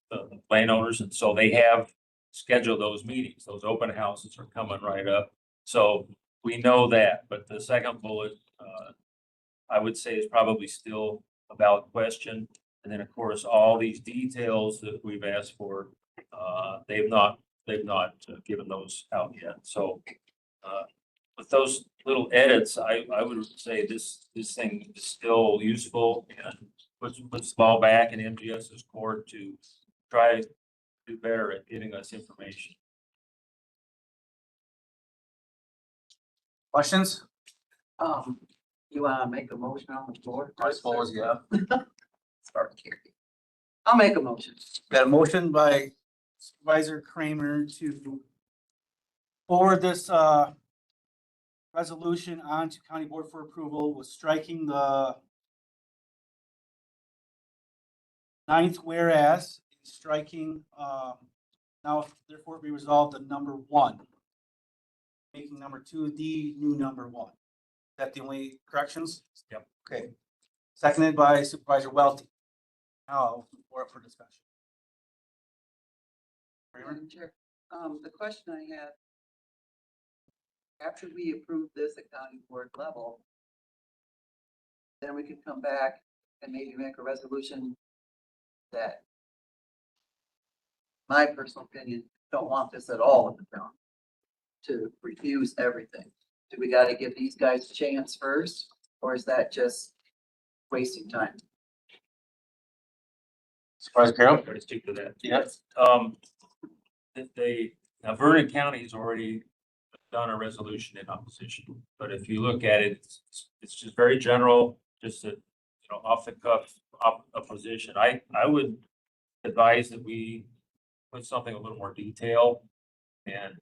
landowners. And so they have scheduled those meetings. Those open houses are coming right up. So we know that, but the second bullet, I would say is probably still a valid question. And then of course, all these details that we've asked for, they've not given those out yet. So with those little edits, I would say this thing is still useful and puts the ball back in MGS's court to try to do better at giving us information. Questions? You wanna make a motion on the floor? I suppose, yeah. Start here. I'll make a motion. Got a motion by Supervisor Kramer to forward this resolution on to County Board for approval with striking the 9th whereas, striking now therefore be resolved the number 1, making number 2 the new number 1. Is that the only corrections? Yep. Okay. Seconded by Supervisor Welty. Now we're up for discussion. Madam Chair, the question I have, after we approve this at county board level, then we could come back and maybe make a resolution that, my personal opinion, don't want this at all in the town, to refuse everything. Do we gotta give these guys a chance first, or is that just wasting time? Supervisor Carroll? Try to stick to that. Yes. Now Vernon County's already done a resolution in opposition, but if you look at it, it's just very general, just a, off the cuff opposition. I would advise that we put something a little more detailed and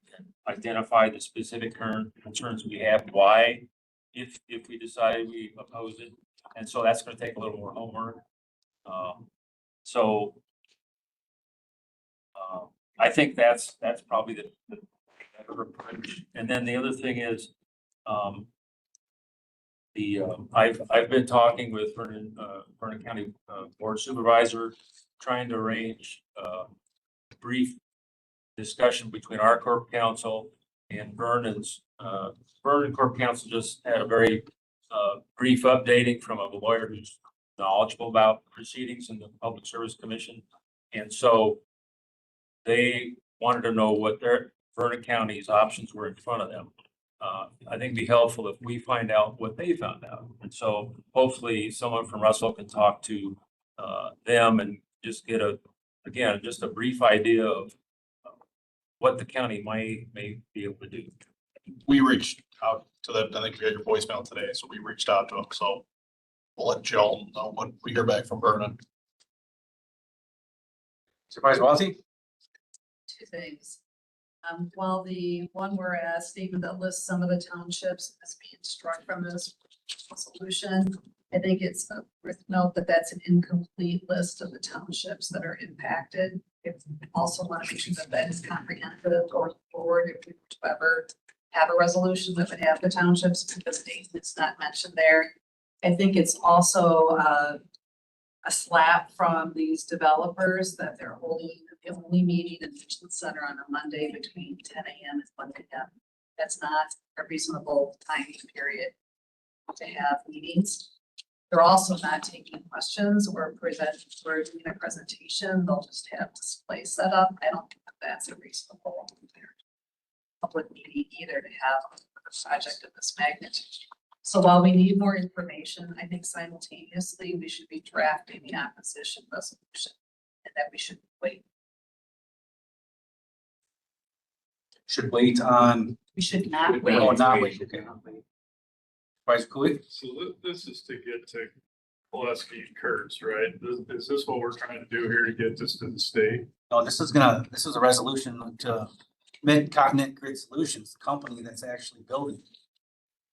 identify the specific concerns we have, why, if we decide we oppose it. And so that's going to take a little more homework. I think that's probably the better approach. And then the other thing is, I've been talking with Vernon County Board Supervisor, trying to arrange a brief discussion between our Corp Council and Vernon's. Vernon Corp Council just had a very brief updating from a lawyer who's knowledgeable about proceedings in the Public Service Commission. And so they wanted to know what their Vernon County's options were in front of them. I think it'd be helpful if we find out what they found out. And so hopefully someone from Russell can talk to them and just get just a brief idea of what the county may be able to do. We reached out to them. I think you had your voicemail today, so we reached out to them. So we'll let Jill know when we hear back from Vernon. Supervisor Welty? Two things. While the one whereas statement that lists some of the townships as being struck from this solution, I think it's worth note that that's an incomplete list of the townships that are impacted. I also want to make sure that that is comprehensive going forward if we were to ever have a resolution that would have the townships, because it's not mentioned there. I think it's also a slap from these developers that they're holding the only meeting in the Richland Center on a Monday between 10 a.m. and 1 p.m. That's not a reasonable time period to have meetings. They're also not taking questions or or doing a presentation. They'll just have display set up. I don't think that that's a reasonable public meeting either to have a project of this magnitude. So while we need more information, I think simultaneously we should be drafting the opposition resolution and that we should wait. Should wait on, We should not wait. oh, not wait, okay. Vice Cooley? So this is to get to Pulaski and Kurtz, right? Is this what we're trying to do here to get this to the state? No, this is a resolution to Mid-Continent Grid Solutions, the company that's actually building.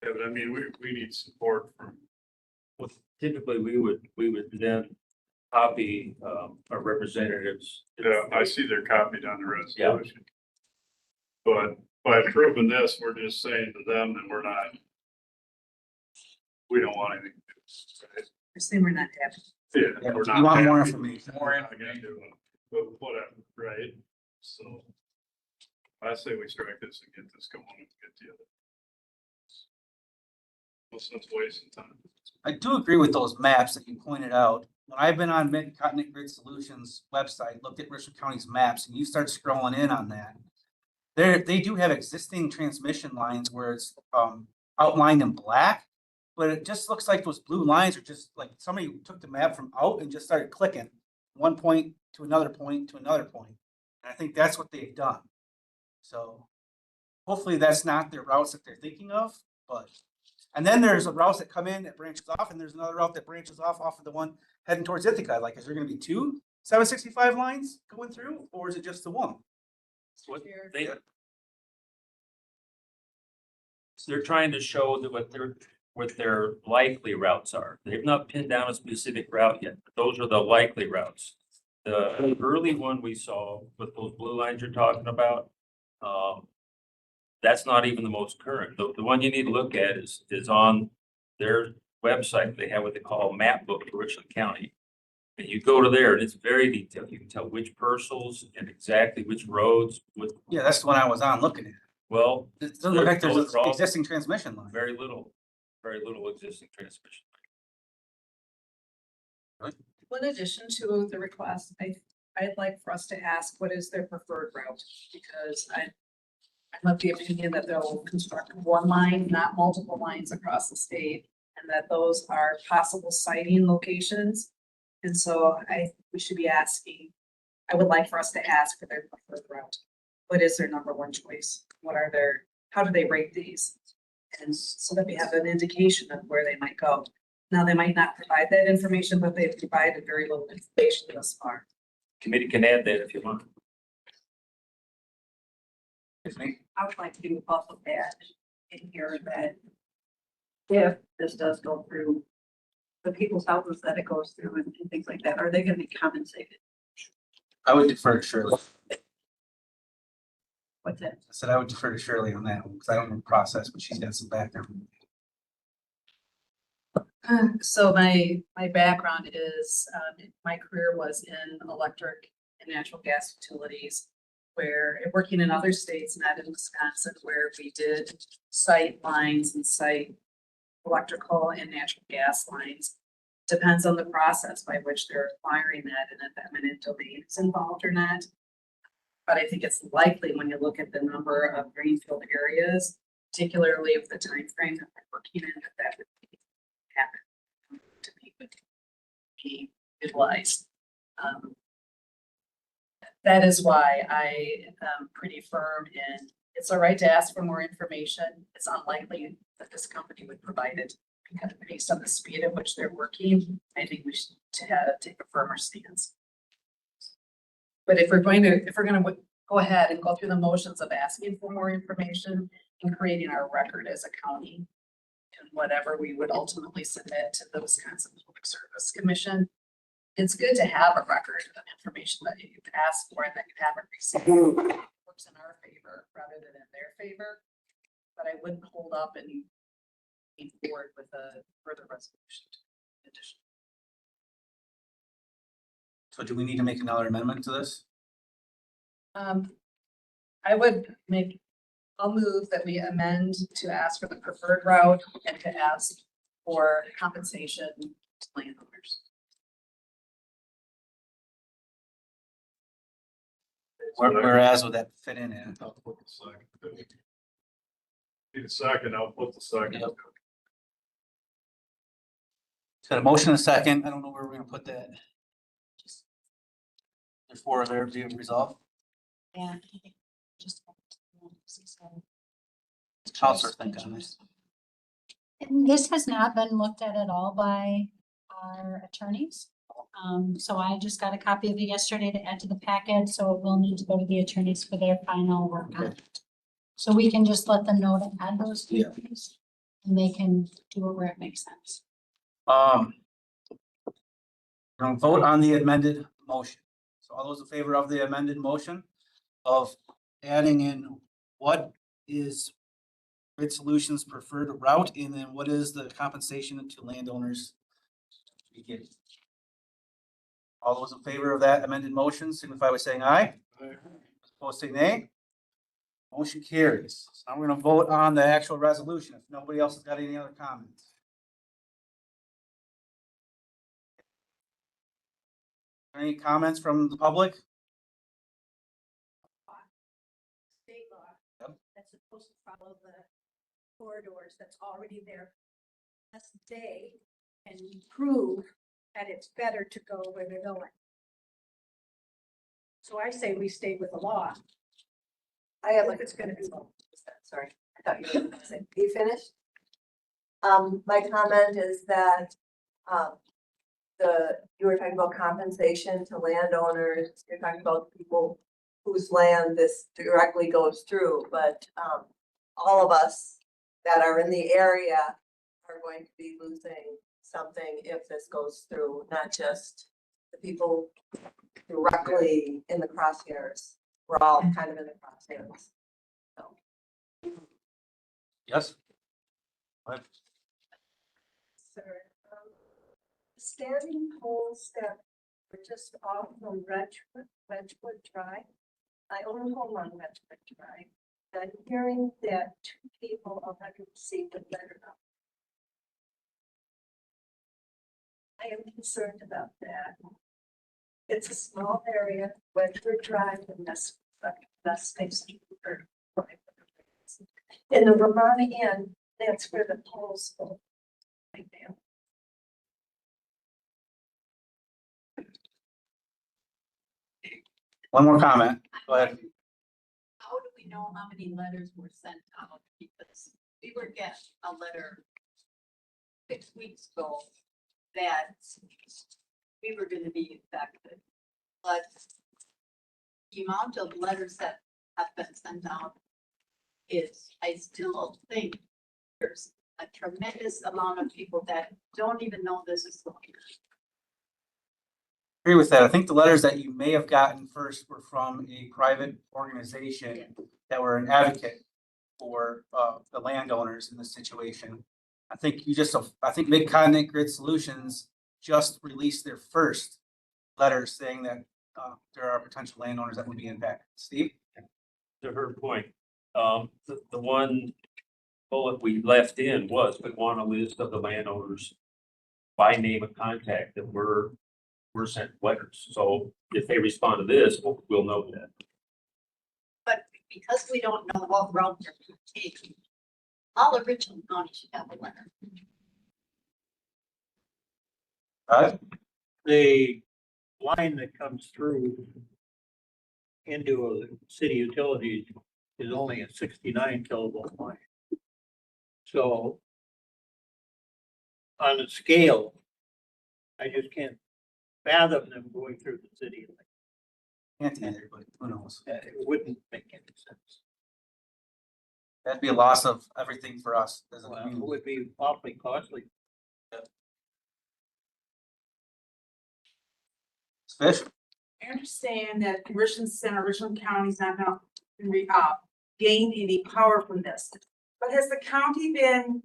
Yeah, but I mean, we need support from, Well, typically, we would then copy our representatives. yeah, I see they're copied on the resolution. But by approving this, we're just saying to them that we don't want anything. Right? You're saying we're not happy. Yeah, we're not. You want more happy. information? We're not gonna do it, but whatever, right? So I say we strike this and get this going and get the other. No sense wasting time. I do agree with those maps that you pointed out. When I've been on Mid-Continent Grid Solutions website, looked at Richland County's maps, and you start scrolling in on that, they do have existing transmission lines where it's outlined in black, but it just looks like those blue lines are just like somebody took the map from out and just started clicking one point to another point to another point. And I think that's what they've done. So hopefully that's not their routes that they're thinking of, but, and then there's a routes that come in that branches off, and there's another route that branches off of the one heading towards Ithaca. Like, is there gonna be two 765 lines going through, or is it just the one? They're trying to show that what their likely routes are. They've not pinned down a specific route yet, but those are the likely routes. The early one we saw with those blue lines you're talking about, that's not even the most current. The one you need to look at is on their website. They have what they call a map book for Richland County. And you go to there and it's very detailed. You can tell which parcels and exactly which roads with. Yeah, that's the one I was on looking at. Well. It doesn't look like there's those are an all existing transmission line. Very little existing transmission. In addition to the request, I'd like for us to ask what is their preferred route, because I'm of the opinion that they'll construct one line, not multiple lines across the state, and that those are possible siting locations. And so we should be asking, I would like for us to ask for their preferred route. What is their number one choice? How do they rate these? And so that we have an indication of where they might go. Now, they might not provide that information, but they've provided very little information thus far. Committee can add that if you want. I would like to also add in here that if this does go through, the people's houses that it goes through and things like that, are they gonna be compensated? I would defer to Shirley. What's that? I said I would defer to Shirley on that one, because I don't know the process, but she's got some background. So my background is, my career was in electric and natural gas utilities, where working in other states, not in Wisconsin, where we did site lines and site electrical and natural gas lines. Depends on the process by which they're acquiring that and if eminent domain is involved or not. But I think it's likely when you look at the number of greenfield areas, particularly with the time frame that we're working in, that would happen to be utilized. That is why I am pretty firm in, it's all right to ask for more information. It's unlikely that this company would provide it, because based on the speed at which they're working, I think we should take a firmer stance. But if we're going to go ahead and go through the motions of asking for more information and creating our record as a county and whatever we would ultimately submit to the Wisconsin Public Service Commission, it's good to have a record of information that you've asked for and that you haven't received. It works in our favor rather than in their favor. But I wouldn't hold up and move forward with a further resolution. So do we need to make another amendment to this? I'll move that we amend to ask for the preferred route and to ask for compensation landowners. Whereas would that fit in at? I'll put the second. Need a second, I'll put the second. Yep. Got a motion and a second. I don't know where we're gonna put that. There's four of there being resolved. Yeah. Just. Counselor think on this. And this has not been looked at all by our attorneys. So I just got a copy of it yesterday to add to the packet, so it will need to go to the attorneys for their final work on it. So we can just let them know to add those Yeah. things. And they can do it where it makes sense. We're gonna vote on the amended motion. So all those in favor of the amended motion of adding in what is Grid Solutions' preferred route, and then what is the compensation to landowners to be given? All those in favor of that amended motion signify by saying aye. Opposed, say nay. Motion carries. So now we're gonna vote on the actual resolution. If nobody else has got any other comments. Any comments from the public? State law. Yep. That's supposed to follow the corridors that's already there. Last day and prove that it's better to go where they're going. So I say we stay with the law. I have If it's gonna be. sorry, I thought you were gonna say, you finished? My comment is that, you were talking about compensation to landowners, you're talking about people whose land this directly goes through, but, all of us that are in the area are going to be losing something if this goes through, not just the people directly in the crosshairs. We're all kind of in the crosshairs. So. Yes. Sir, standing poles that were just off from Wedgewood Drive. I own a home on Wedgewood Drive. I'm hearing that two people are not going to see the letter up. I am concerned about that. It's a small area, Wedgewood Drive, and that's space for in the Ramona Inn, that's where the poles go. Right there. One more comment. Go ahead. How do we know how many letters were sent out? Because we were getting a letter 6 weeks ago that we were gonna be affected. But the amount of letters that have been sent out is, I still think there's a tremendous amount of people that don't even know this is going on. Agree with that. I think the letters that you may have gotten first were from a private organization that were an advocate for the landowners in this situation. I think I think Mid-Continent Grid Solutions just released their first letter saying that there are potential landowners that would be impacted. Steve? To her point, the one bullet we left in was we want a list of the landowners by name of contact that were sent letters. So if they respond to this, we'll know that. But because we don't know what route they're taking, all of Richland County should have a letter. The line that comes through into a city utilities is only a 69 kilovolt line. So on a scale, I just can't fathom them going through the city. Can't either, but who knows? It wouldn't make any sense. That'd be a loss of everything for us as a It community. would be awfully costly. Fish? I understand that Richland Center, Richland County is not gonna gain any power from this. But has the county been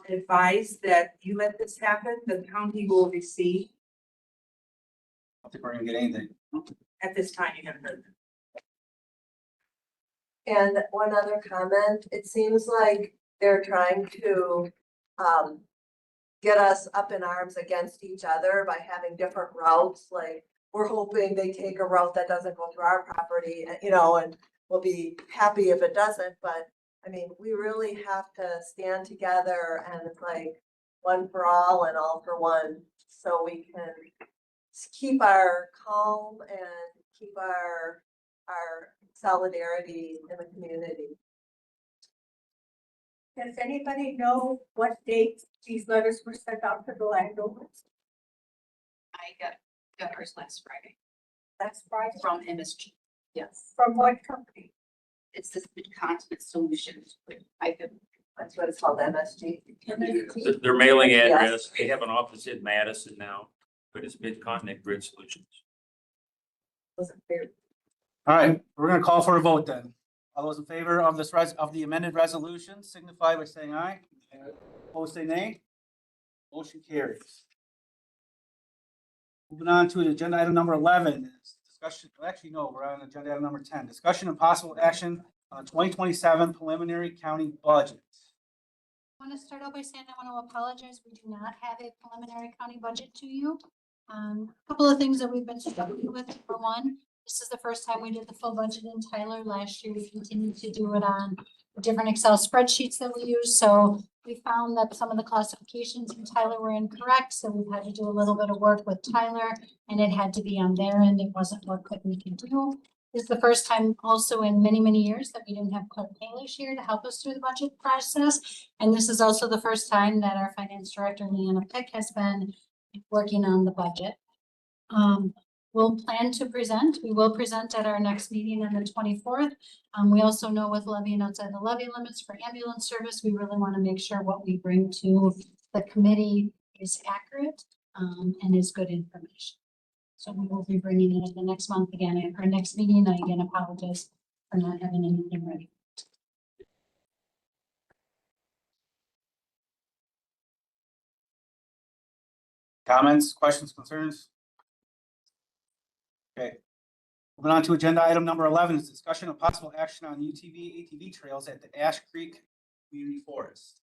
advised that you let this happen, the county will receive? I don't think we're gonna get anything. At this time, you haven't heard. And one other comment, it seems like they're trying to get us up in arms against each other by having different routes, like we're hoping they take a route that doesn't go through our property, you know, and we'll be happy if it doesn't, but I mean, we really have to stand together and it's like one for all and all for one, so we can keep our calm and keep our solidarity in the community. Does anybody know what date these letters were sent out to the landowners? I got ours last Friday That's Friday. from MSG. Yes, From what company? it's this Mid-Continent Solutions, but I could. That's what it's called, MSG. Their mailing Yes. address, they have an office in Madison now, but it's Mid-Continent Grid Solutions. Wasn't fair. All right, we're gonna call for a vote then. All those in favor of this of the amended resolution signify by saying aye. Opposed, say nay. Motion carries. Moving on to agenda item number 11 is discussion, actually, no, we're on agenda item number 10, discussion and possible action on 2027 preliminary county budget. I want to start out by saying I want to apologize. We do not have a preliminary county budget to you. A couple of things that we've been struggling with. For one, this is the first time we did the full budget in Tyler. Last year, we continued to do it on the different Excel spreadsheets that we use. So we found that some of the classifications in Tyler were incorrect. So we've had to do a little bit of work with Tyler, and it had to be on their end. It wasn't what we could do. This is the first time also in many, many years that we didn't have Clark Kalish here to help us through the budget process. And this is also the first time that our finance director, Leanna Peck, has been working on the budget. We'll plan to present. We will present at our next meeting on the 24th. We also know with levying outside the levy limits for ambulance service, we really want to make sure what we bring to the committee is accurate and is good information. So we will be bringing it in the next month again at our next meeting. I again apologize for not having anything ready. Comments, questions, concerns? Okay. Moving on to agenda item number 11 is discussion of possible action on UTV, ATV trails at the Ash Creek Community Forest.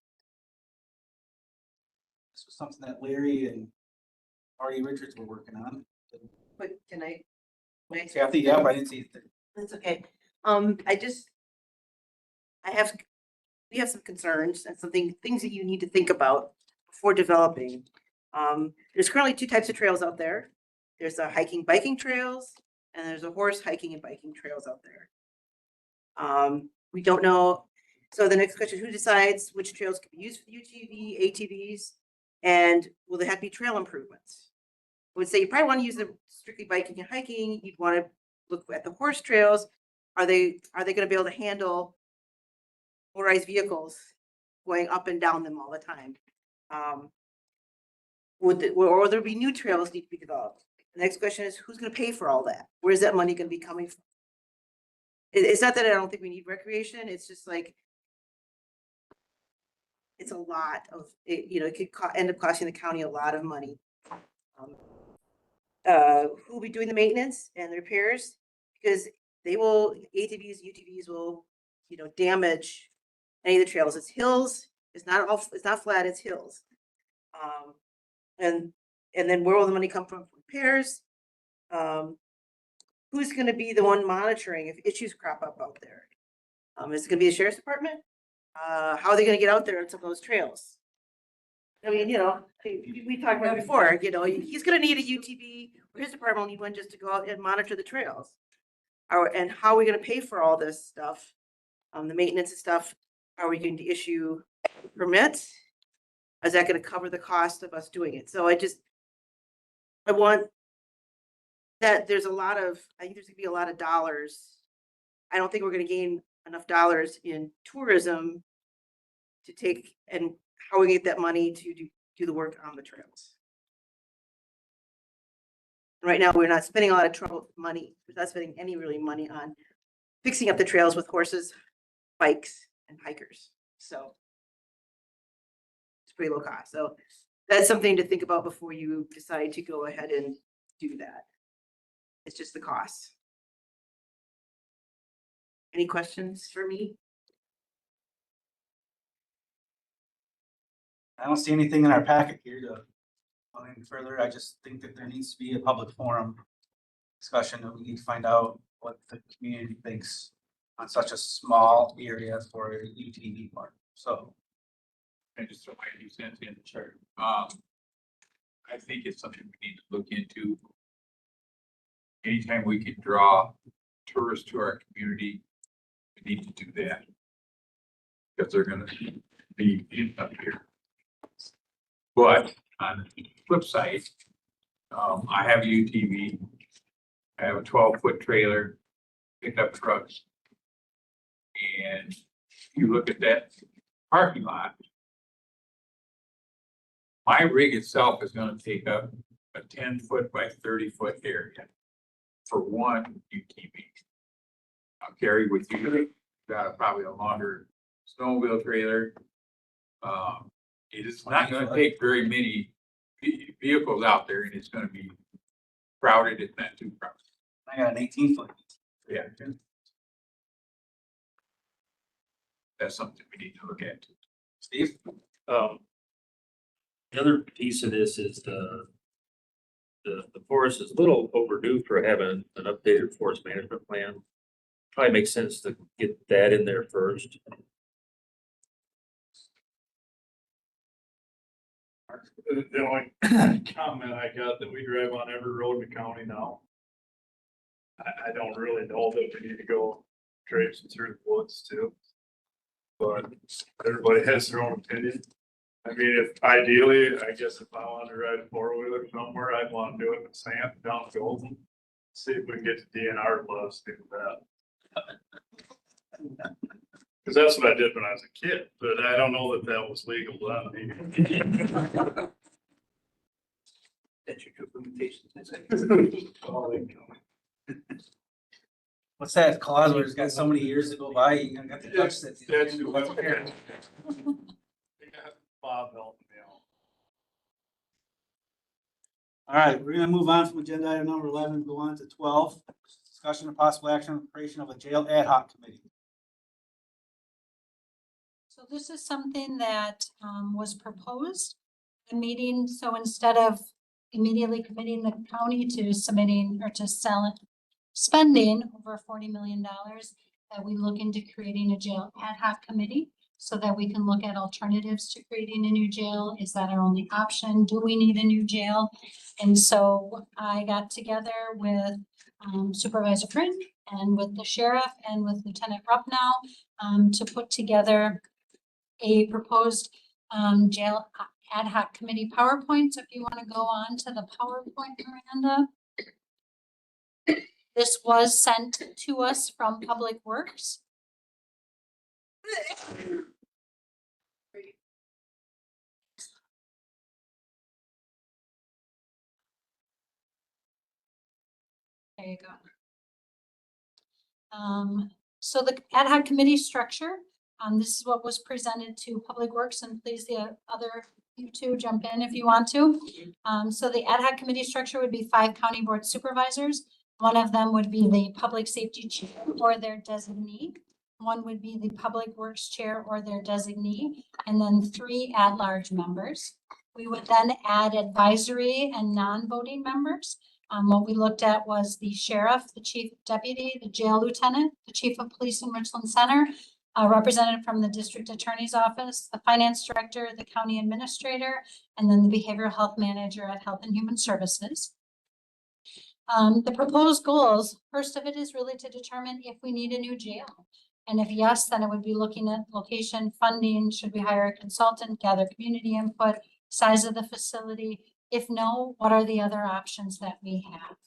This was something that Larry and Marty Richards were working on. But can I? Kathy, yeah, I didn't see it. That's okay. We have some concerns and things that you need to think about before developing. There's currently two types of trails out there. There's the hiking, biking trails, and there's a horse hiking and biking trails out there. We don't know. So the next question, who decides which trails can be used for UTV, ATVs, and will there have to be trail improvements? I would say you probably want to use the strictly biking and hiking. You'd want to look at the horse trails. Are they going to be able to handle motorized vehicles going up and down them all the time? Or there be new trails need to be developed? The next question is, who's going to pay for all that? Where's that money going to be coming from? It's not that I don't think we need recreation. It's just like, it's a lot of, it could end up costing the county a lot of money. Who will be doing the maintenance and the repairs? Because ATVs, UTVs will, damage any of the trails. It's hills. It's not flat, it's hills. And then where will the money come from for repairs? Who's going to be the one monitoring if issues crop up out there? Is it going to be the sheriff's department? How are they going to get out there on some of those trails? I mean, we talked about it before, he's going to need a UTV, or his department will need one just to go out and monitor the trails. And how are we going to pay for all this stuff? The maintenance and stuff, are we going to issue permits? Is that going to cover the cost of us doing it? So I want that I think there's going to be a lot of dollars. I don't think we're going to gain enough dollars in tourism to take, and how we get that money to do the work on the trails. Right now, we're not spending a lot of money. We're not spending any really money on fixing up the trails with horses, bikes, and hikers. So it's pretty low cost. So that's something to think about before you decide to go ahead and do that. It's just the cost. Any questions for me? I don't see anything in our packet here to go any further. I just think that there needs to be a public forum discussion, and we need to find out what the community thinks on such a small area for a UTV park. So I just throw my 2 cents in the chart. I think it's something we need to look into. Anytime we can draw tourists to our community, we need to do that. Because they're gonna be up here. But on the flip side, I have a UTV. I have a 12-foot trailer, pickup trucks. And you look at that parking lot. My rig itself is gonna take up a 10-foot by 30-foot area for one UTV. I'll carry with you, got probably a longer snowmobile trailer. It is not gonna take very many vehicles out there, and it's gonna be crowded, if not too crowded. I got an 18-foot. Yeah. That's something we need to look at. Steve? The other piece of this is the forest is a little overdue for having an updated forest management plan. Probably makes sense to get that in there first. The only comment I got that we drive on every road in the county now. I don't really know that we need to go traipsing through the woods too. But everybody has their own opinion. I mean, if ideally, I guess if I wanted to ride a 4-wheeler somewhere, I'd want to do it with Sam down Golden. See if we can get to DNR to let us do that. Cause that's what I did when I was a kid, but I don't know that that was legal then. That's your limitations. What's that clause where it's got so many years to go by, you got to touch that. That's who I was. Bob helped me out. All right, we're gonna move on from agenda item number 11, go on to 12. Discussion of possible action on the creation of a jail ad hoc committee. So this is something that was proposed a meeting. So instead of immediately committing the county to submitting or to spending over $40 million, that we look into creating a jail ad hoc committee so that we can look at alternatives to creating a new jail. Is that our only option? Do we need a new jail? And so I got together with Supervisor Prin and with the sheriff and with Lieutenant Ruppnow to put together a proposed jail ad hoc committee PowerPoint. So if you want to go on to the PowerPoint, Miranda. This was sent to us from Public Works. There you go. So the ad hoc committee structure, this is what was presented to Public Works, and please the other you two jump in if you want to. So the ad hoc committee structure would be 5 county board supervisors. One of them would be the public safety chair or their designee. One would be the public works chair or their designee, and then 3 at-large members. We would then add advisory and non-voting members. What we looked at was the sheriff, the chief deputy, the jail lieutenant, the chief of police in Richland Center, a representative from the district attorney's office, the finance director, the county administrator, and then the behavioral health manager at Health and Human Services. The proposed goals, first of it is really to determine if we need a new jail. And if yes, then it would be looking at location, funding, should we hire a consultant, gather community input, size of the facility. If no, what are the other options that we have?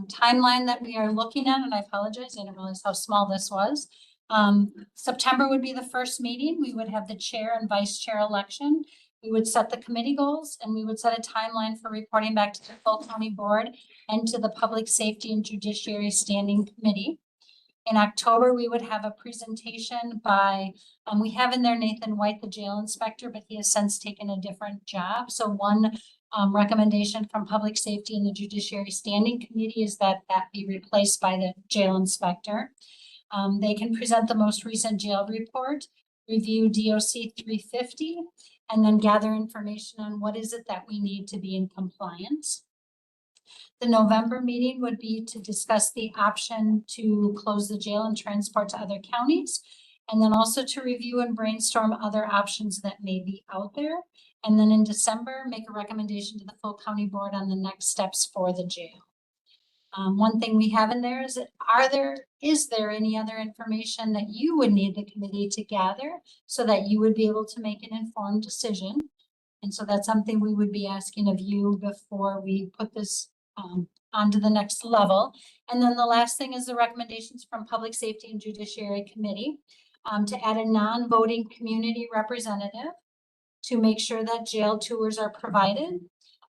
Timeline that we are looking at, and I apologize, I didn't realize how small this was. September would be the first meeting. We would have the chair and vice chair election. We would set the committee goals, and we would set a timeline for reporting back to the full county board and to the Public Safety and Judiciary Standing Committee. In October, we would have a presentation by, we have in there Nathan White, the jail inspector, but he has since taken a different job. So one recommendation from Public Safety and the Judiciary Standing Committee is that that be replaced by the jail inspector. They can present the most recent jail report. review DOC 350, and then gather information on what is it that we need to be in compliance. The November meeting would be to discuss the option to close the jail and transport to other counties, and then also to review and brainstorm other options that may be out there. And then in December, make a recommendation to the full county board on the next steps for the jail. One thing we have in there is is there any other information that you would need the committee to gather so that you would be able to make an informed decision? And so that's something we would be asking of you before we put this onto the next level. And then the last thing is the recommendations from Public Safety and Judiciary Committee to add a non-voting community representative to make sure that jail tours are provided,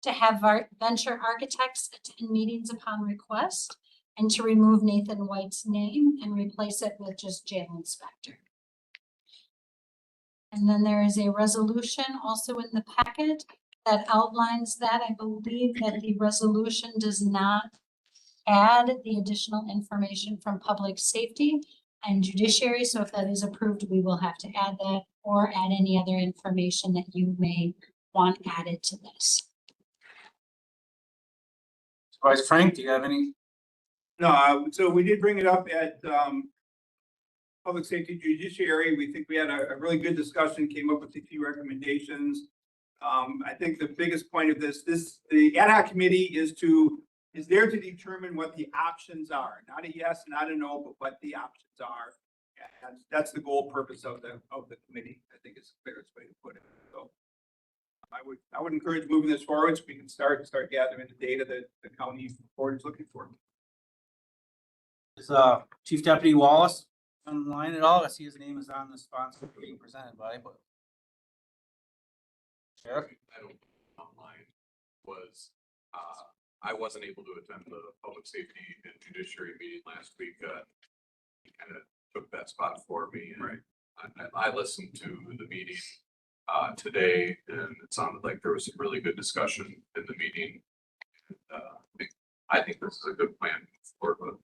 to have our venture architects attend meetings upon request, and to remove Nathan White's name and replace it with just jail inspector. And then there is a resolution also in the packet that outlines that. I believe that the resolution does not add the additional information from public safety and judiciary. So if that is approved, we will have to add that or add any other information that you may want added to this. Supervisor Frank, do you have any? No, so we did bring it up at Public Safety Judiciary. We think we had a really good discussion, came up with a few recommendations. I think the biggest point of the ad hoc committee is there to determine what the options are, not a yes, not a no, but what the options are. And that's the goal purpose of the committee. I think it's the fairest way to put it. So I would encourage moving this forward so we can start gathering the data that the county board is looking for. Is Chief Deputy Wallace online at all? I see his name is on the sponsor being presented by, but. Sheriff? I don't online was, I wasn't able to attend the public safety and judiciary meeting last week. He kind of took that spot for me. And I listened to the meeting today, and it sounded like there was some really good discussion in the meeting. And, I think this is a good plan for the.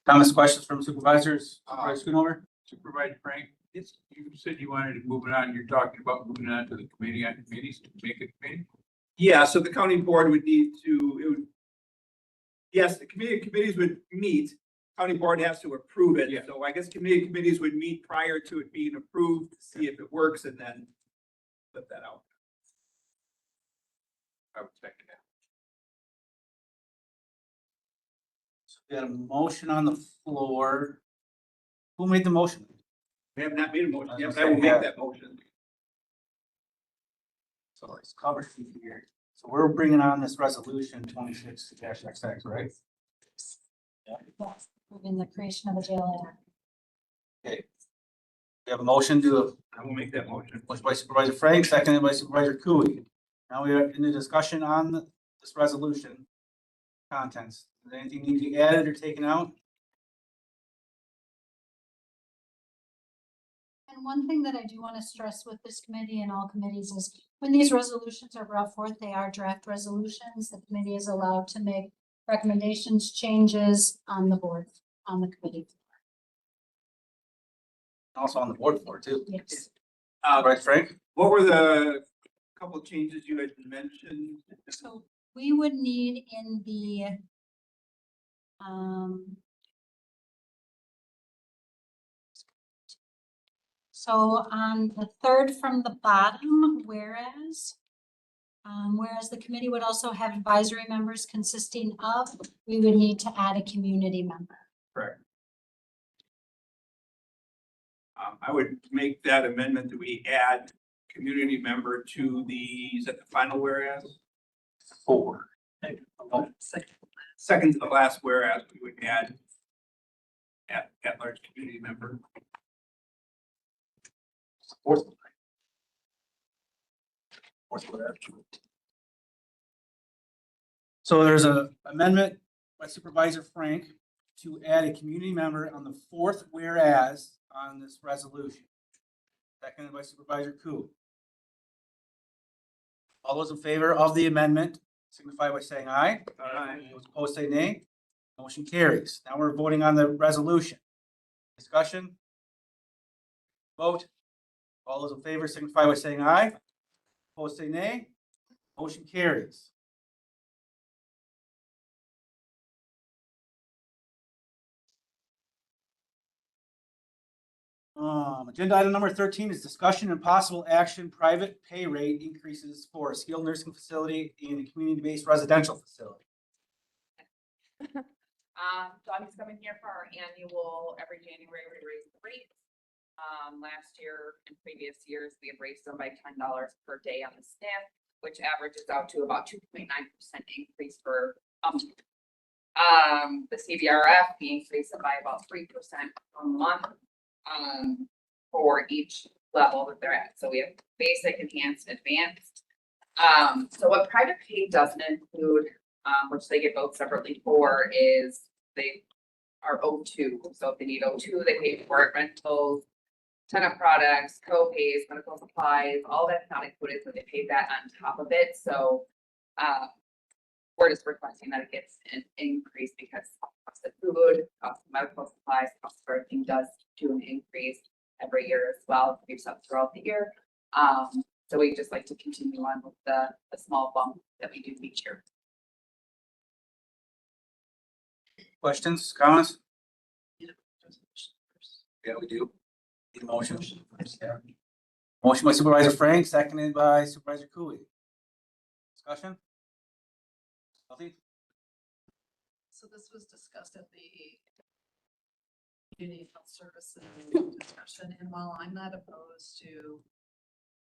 Comments, questions from supervisors? Supervisor Schoonover? Supervisor Frank, you said you wanted to move it on. You're talking about moving on to the committee on committees to make a committee? Yeah, so the county board would need to, yes, the committees would meet. County board has to approve it. Yeah. So I guess committees would meet prior to it being approved to see if it works and then put that out. I would second that. We had a motion on the floor. Who made the motion? We have not made a motion yet, but I will make that motion. So it's covered here. So we're bringing on this resolution 26-XX, right? Yes, moving the creation of a jail. Okay. We have a motion to. I will make that motion. Motion by Supervisor Frank, seconded by Supervisor Cooey. Now we are in the discussion on this resolution. Contents. Does anything need to be added or taken out? And one thing that I do want to stress with this committee and all committees is when these resolutions are brought forth, they are draft resolutions. The committee is allowed to make recommendations, changes on the board, on the committee. Also on the board floor too. Yes. Right, Frank? What were the couple of changes you had mentioned? So we would need in the so on the third from the bottom, whereas the committee would also have advisory members consisting of, we would need to add a community member. Correct. I would make that amendment that we add community member to is that the final whereas? 4. Second to the last whereas, we would add at large community member. Fourth. So there's an amendment by Supervisor Frank to add a community member on the 4th whereas on this resolution. Seconded by Supervisor Koo. All those in favor of the amendment signify by saying aye. Aye. Those opposed say nay. Motion carries. Now we're voting on the resolution. Discussion? Vote. All those in favor signify by saying aye. Opposed, say nay. Motion carries. Agenda item number 13 is discussion and possible action, private pay rate increases for a skilled nursing facility and a community-based residential facility. John is coming here for our annual, every January we raise the rates. Last year and previous years, we have raised them by $10 per day on the staff, which averages out to about 2.9% increase for the CVRF, we increased it by about 3% per month for each level that they're at. So we have basic, enhanced, advanced. So what private pay doesn't include, which they get both separately for, is they are O2. So if they need O2, they pay for it, rentals, ton of products, co-pays, medical supplies, all that's not included, so they pay that on top of it. So we're just requesting that it gets an increase because cost of food, cost of medical supplies, cost of everything does do an increase every year as well. It keeps up throughout the year. So we just like to continue on with the small bump that we do each year. Questions, comments? Yeah, we do. Need a motion. Motion by Supervisor Frank, seconded by Supervisor Cooley. Discussion? Healthy? So this was discussed at the community health services discussion, and while I'm not opposed to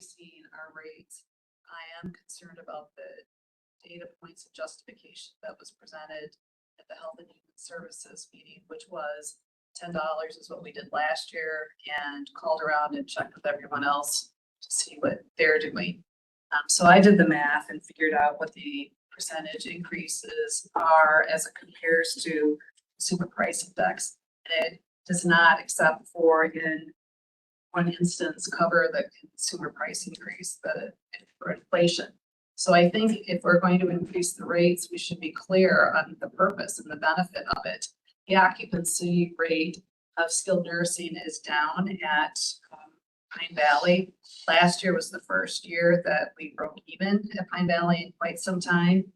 seeing our rates, I am concerned about the data points of justification that was presented at the Health and Human Services meeting, which was $10 is what we did last year, and called around and checked with everyone else to see what they're doing. So I did the math and figured out what the percentage increases are as it compares to consumer price index. And it does not, except for in one instance, cover the consumer price increase for inflation. So I think if we're going to increase the rates, we should be clear on the purpose and the benefit of it. The occupancy rate of skilled nursing is down at Pine Valley. Last year was the first year that we broke even at Pine Valley in quite some time.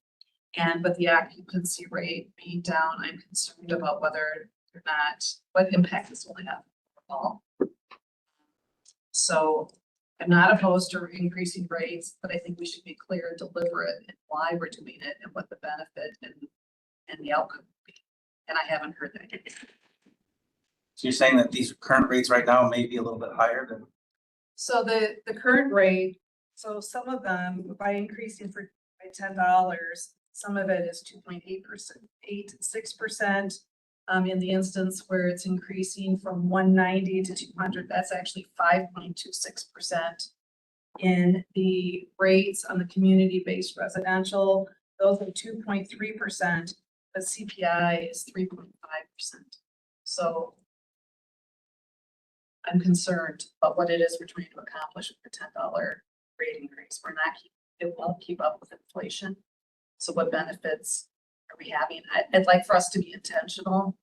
But the occupancy rate being down, I'm concerned about whether or not, what impact this will have overall. So I'm not opposed to increasing rates, but I think we should be clear and deliberate in why we're doing it and what the benefit and the outcome will be. And I haven't heard that yet. So you're saying that these current rates right now may be a little bit higher than? So the current rate, so some of them, by increasing by $10, some of it is 2.8%, 6%. In the instance where it's increasing from 190 to 200, that's actually 5.26%. In the rates on the community-based residential, those are 2.3%, but CPI is 3.5%. So I'm concerned about what it is we're trying to accomplish with the $10 rate increase. It won't keep up with inflation. So what benefits are we having? I'd like for us to be intentional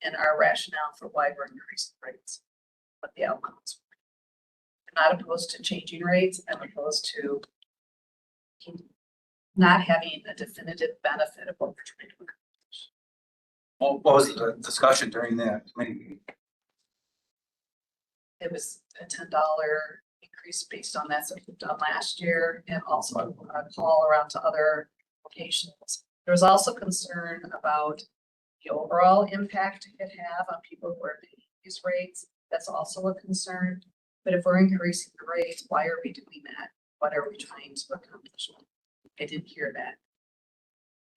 in our rationale for why we're increasing rates, what the outcomes. I'm not opposed to changing rates. I'm opposed to not having a definitive benefit of what we're trying to accomplish. Well, what was the discussion during that committee meeting? It was a $10 increase based on that, so we've done last year, and also a call around to other locations. There was also concern about the overall impact it could have on people who are paying these rates. That's also a concern. But if we're increasing the rates, why are we doing that? What are we trying to accomplish? I didn't hear that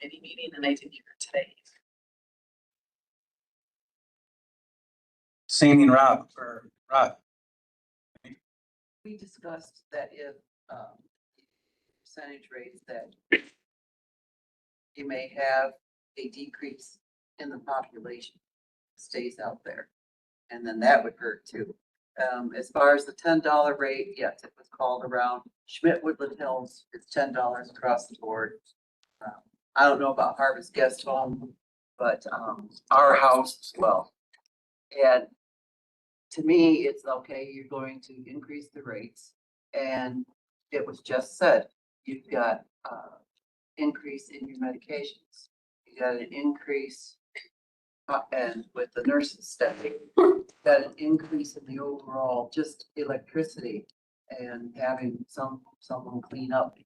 in any meeting, and I didn't hear it today. Sandy and Rob, or Rob. We discussed that if percentage rates that you may have a decrease in the population stays out there, and then that would hurt too. As far as the $10 rate, yes, it was called around. Schmidt Woodland Hills, it's $10 across the board. I don't know about Harvest Guest Home, but our house as well. And to me, it's okay, you're going to increase the rates. And it was just said, you've got, increase in your medications. You got an increase, and with the nurses stepping, got an increase in the overall just electricity and having someone clean up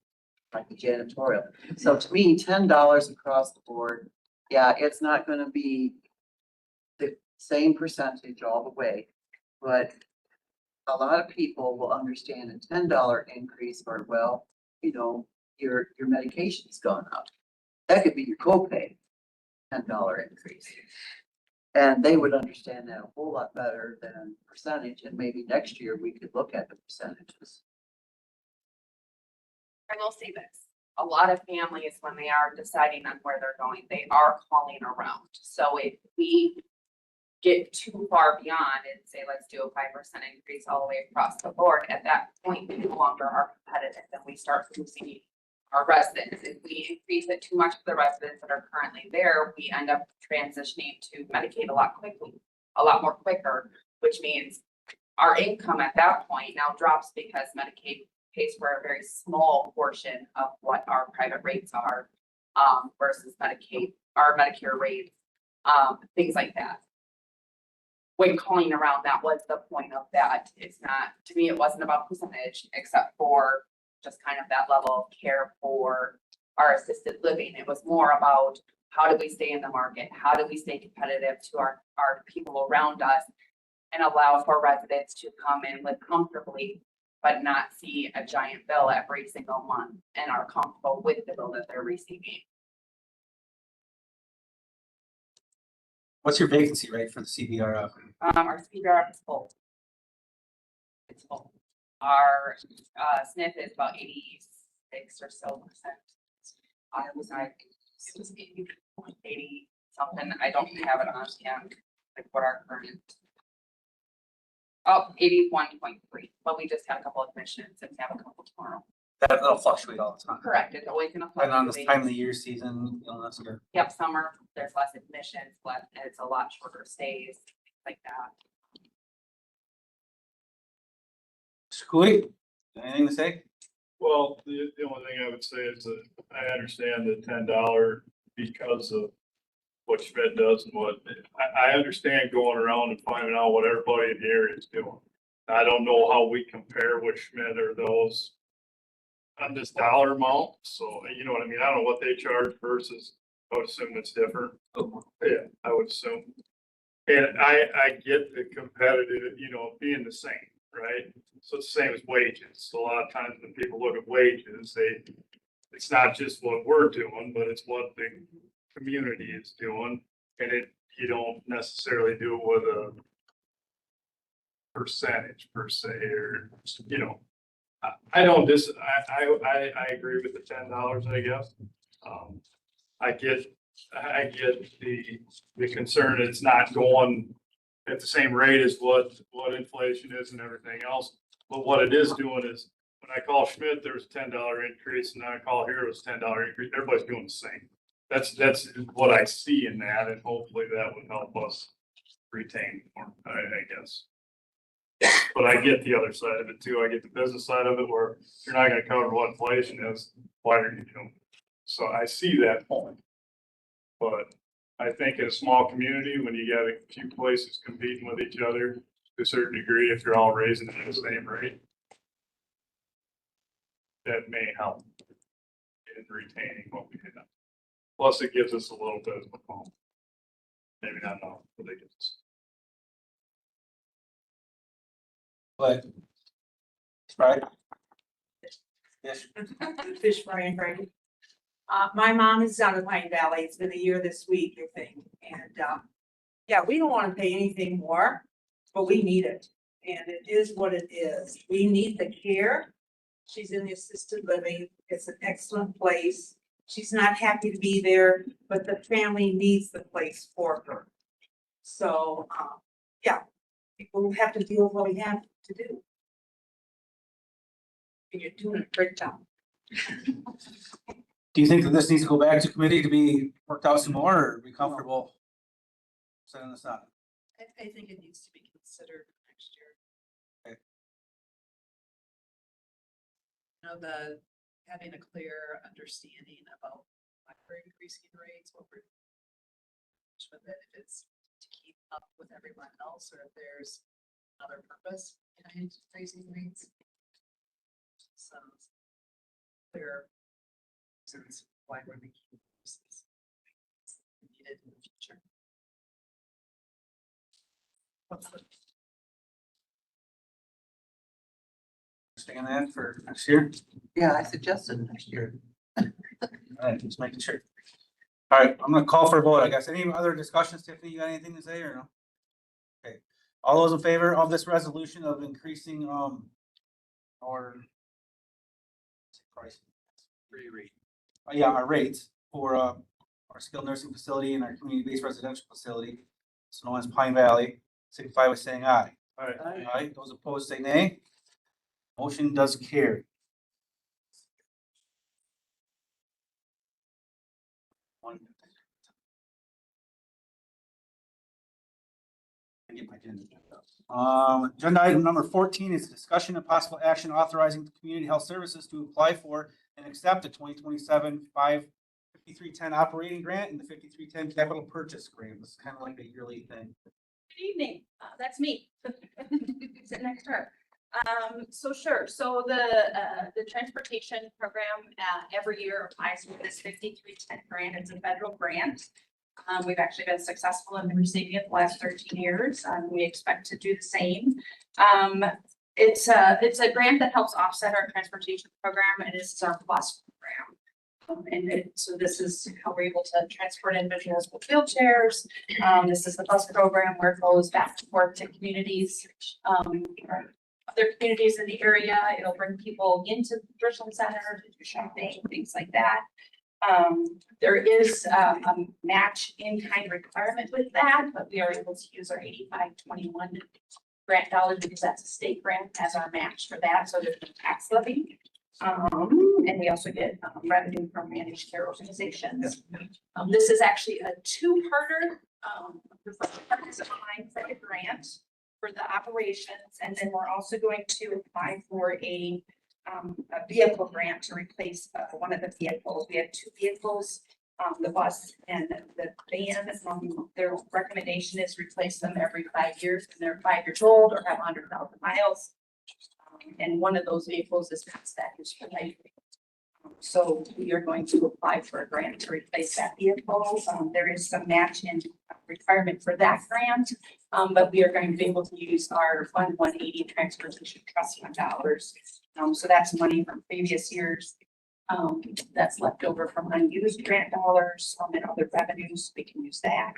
like the janitorial. So to me, $10 across the board, yeah, it's not gonna be the same percentage all the way, but a lot of people will understand a $10 increase or, well, you know, your medication's gone up. That could be your copay, $10 increase. And they would understand that a whole lot better than percentage, and maybe next year we could look at the percentages. I will say this, a lot of families, when they are deciding on where they're going, they are calling around. So if we get too far beyond and say, let's do a 5% increase all the way across the board, at that point, we no longer are competitive and we start losing our residents. If we increase it too much for the residents that are currently there, we end up transitioning to Medicaid a lot more quicker, which means our income at that point now drops because Medicaid pays for a very small portion of what our private rates are, versus Medicaid, our Medicare rates, things like that. When calling around, that was the point of that. It's not, to me, it wasn't about percentage, except for just kind of that level of care for our assisted living. It was more about how do we stay in the market? How do we stay competitive to our people around us and allow for residents to come and live comfortably, but not see a giant bill every single month and are comfortable with the bill that they're receiving. What's your vacancy rate for the CBRF? Our CBRF is full. It's full. Our SNF is about 86 or so percent. I was like, it was 80 something. I don't have it on hand, like what our current. Oh, 81.3, but we just had a couple of admissions and we have a couple tomorrow. That'll fluctuate all the time. Correct, it's always gonna And on this fluctuate. time of the year, season, illness or. Yep, summer, there's less admissions, but it's a lot shorter stays, things like that. Schooley, anything to say? Well, the only thing I would say is that I understand the $10 because of what Schmidt does and what, I understand going around and finding out what everybody in the area is doing. I don't know how we compare with Schmidt or those on this dollar amount, so you know what I mean, I don't know what they charge versus, I would assume it's different. Yeah, I would assume. And I get the competitive, you know, being the same, right? So it's the same as wages. So a lot of times when people look at wages, it's not just what we're doing, but it's what the community is doing. And you don't necessarily do it with a percentage per se, or, you know, I agree with the $10, I guess. I get the concern it's not going at the same rate as what inflation is and everything else. But what it is doing is, when I call Schmidt, there was a $10 increase, and then I call here, it was $10 increase. Everybody's doing the same. That's what I see in that, and hopefully that would help us retain more, I guess. But I get the other side of it too. I get the business side of it, where you're not gonna cover what inflation is, why are you doing? So I see that point. But I think in a small community, when you got a few places competing with each other to a certain degree, if you're all raising at the same rate, that may help in retaining what we have. Plus, it gives us a little bit of a bump. Maybe not enough, but it gives us. But. Right. Yes. Fish fry and Frankie. My mom is down in Pine Valley. It's been a year this week, I think. And, yeah, we don't want to pay anything more, but we need it. And it is what it is. We need the care. She's in the assisted living. It's an excellent place. She's not happy to be there, but the family needs the place for her. So, yeah, we'll have to deal with what we have to do. And you're doing a great job. Do you think that this needs to go back to committee to be worked out some more, or be comfortable setting this up? I think it needs to be considered next know, the, having a clear understanding about why we're increasing rates, what we're with it, if it's to keep up with everyone else, or if there's another purpose behind raising rates. Some clear reasons why we're making this needed in the future. What's the Stay on that for next year. Yeah, I suggested next year. All right, just making sure. All right, I'm gonna call for a vote, I guess. Any other discussions, Tiffany? You got anything to say or no? Okay, all those in favor of this resolution of increasing, our price? Yeah, our rates for, our skilled nursing facility and our community-based residential facility, so known as Pine Valley, signify by saying aye. Aye. Aye, those opposed say nay. Motion does carry. Agenda item number 14 is discussion and possible action authorizing the Community Health Services to apply for and accept a 2027 5310 operating grant and the 5310 capital purchase grant. It's kind of like a yearly thing. Good evening, that's me. Sit next to her. So sure, so the transportation program, every year applies for this 5310 grant. It's a federal grant. We've actually been successful in receiving it the last 13 years. We expect to do the same. It's a grant that helps offset our transportation program, and this is our plus program. So this is how we're able to transport individuals with wheelchairs. This is the bus program where it goes back and forth to communities, other communities in the area. It'll bring people into Richland Center to do shopping, things like that. There is a match in kind requirement with that, but we are able to use our 8521 grant dollars because that's a state grant as our match for that. So there's no tax levy. And we also get revenue from managed care organizations. This is actually a two-parter. The first part is applying for a grant for the operations, and then we're also going to apply for a vehicle grant to replace one of the vehicles. We have two vehicles, the bus and the van. Their recommendation is replace them every 5 years, and they're 5 years old or have 100,000 miles. And one of those vehicles is past that useful life. So we are going to apply for a grant to replace that vehicle. There is some match in requirement for that grant, but we are going to be able to use our Fund 180 Transportation Trust Fund dollars. So that's money from previous years that's left over from unused grant dollars and other revenues. We can use that.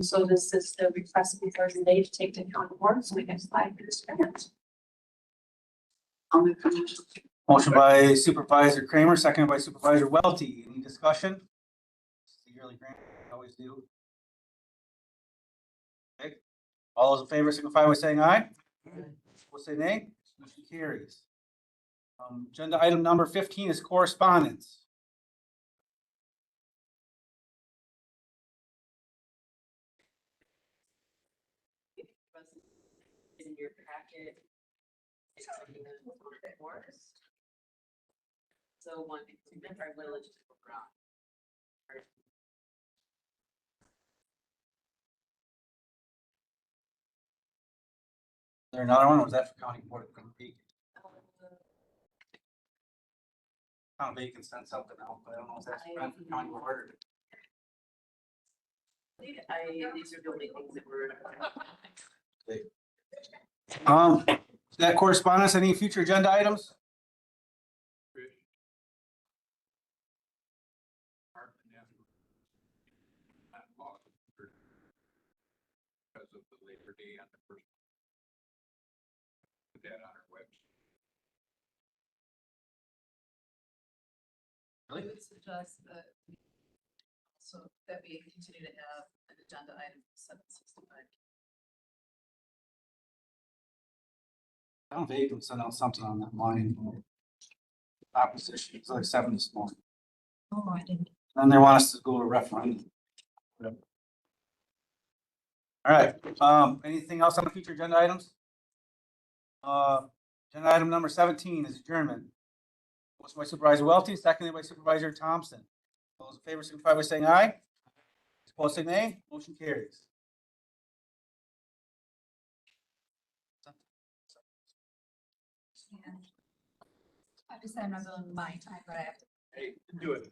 So this is the request before today to take to county board so we can apply for this grant. Motion by Supervisor Kramer, seconded by Supervisor Welty. Any discussion? Yearly grant, we always do. Okay. All those in favor signify by saying aye. We'll say nay. Motion carries. Agenda item number 15 is correspondence. In your packet. So one, our village is around. Is there another one, or was that for county board? County can send something out, but I don't know if that's for county board. These are the only things that were. That correspondence, any future agenda items? Because of the Labor Day on the first. Put that on our website. I would suggest that so that we continue to have an agenda item 765. I don't think they can send out something on that line. Opposition, it's like 7 this morning. Oh, I didn't. And they want us to go to referendum. Yep. All right, anything else on the future agenda items? Agenda item number 17 is adjournment. Motion by Supervisor Welty, seconded by Supervisor Thompson. All those in favor signify by saying aye. Opposed, say nay. Motion carries. I just said I'm not doing my time, but I have to. Hey, do it.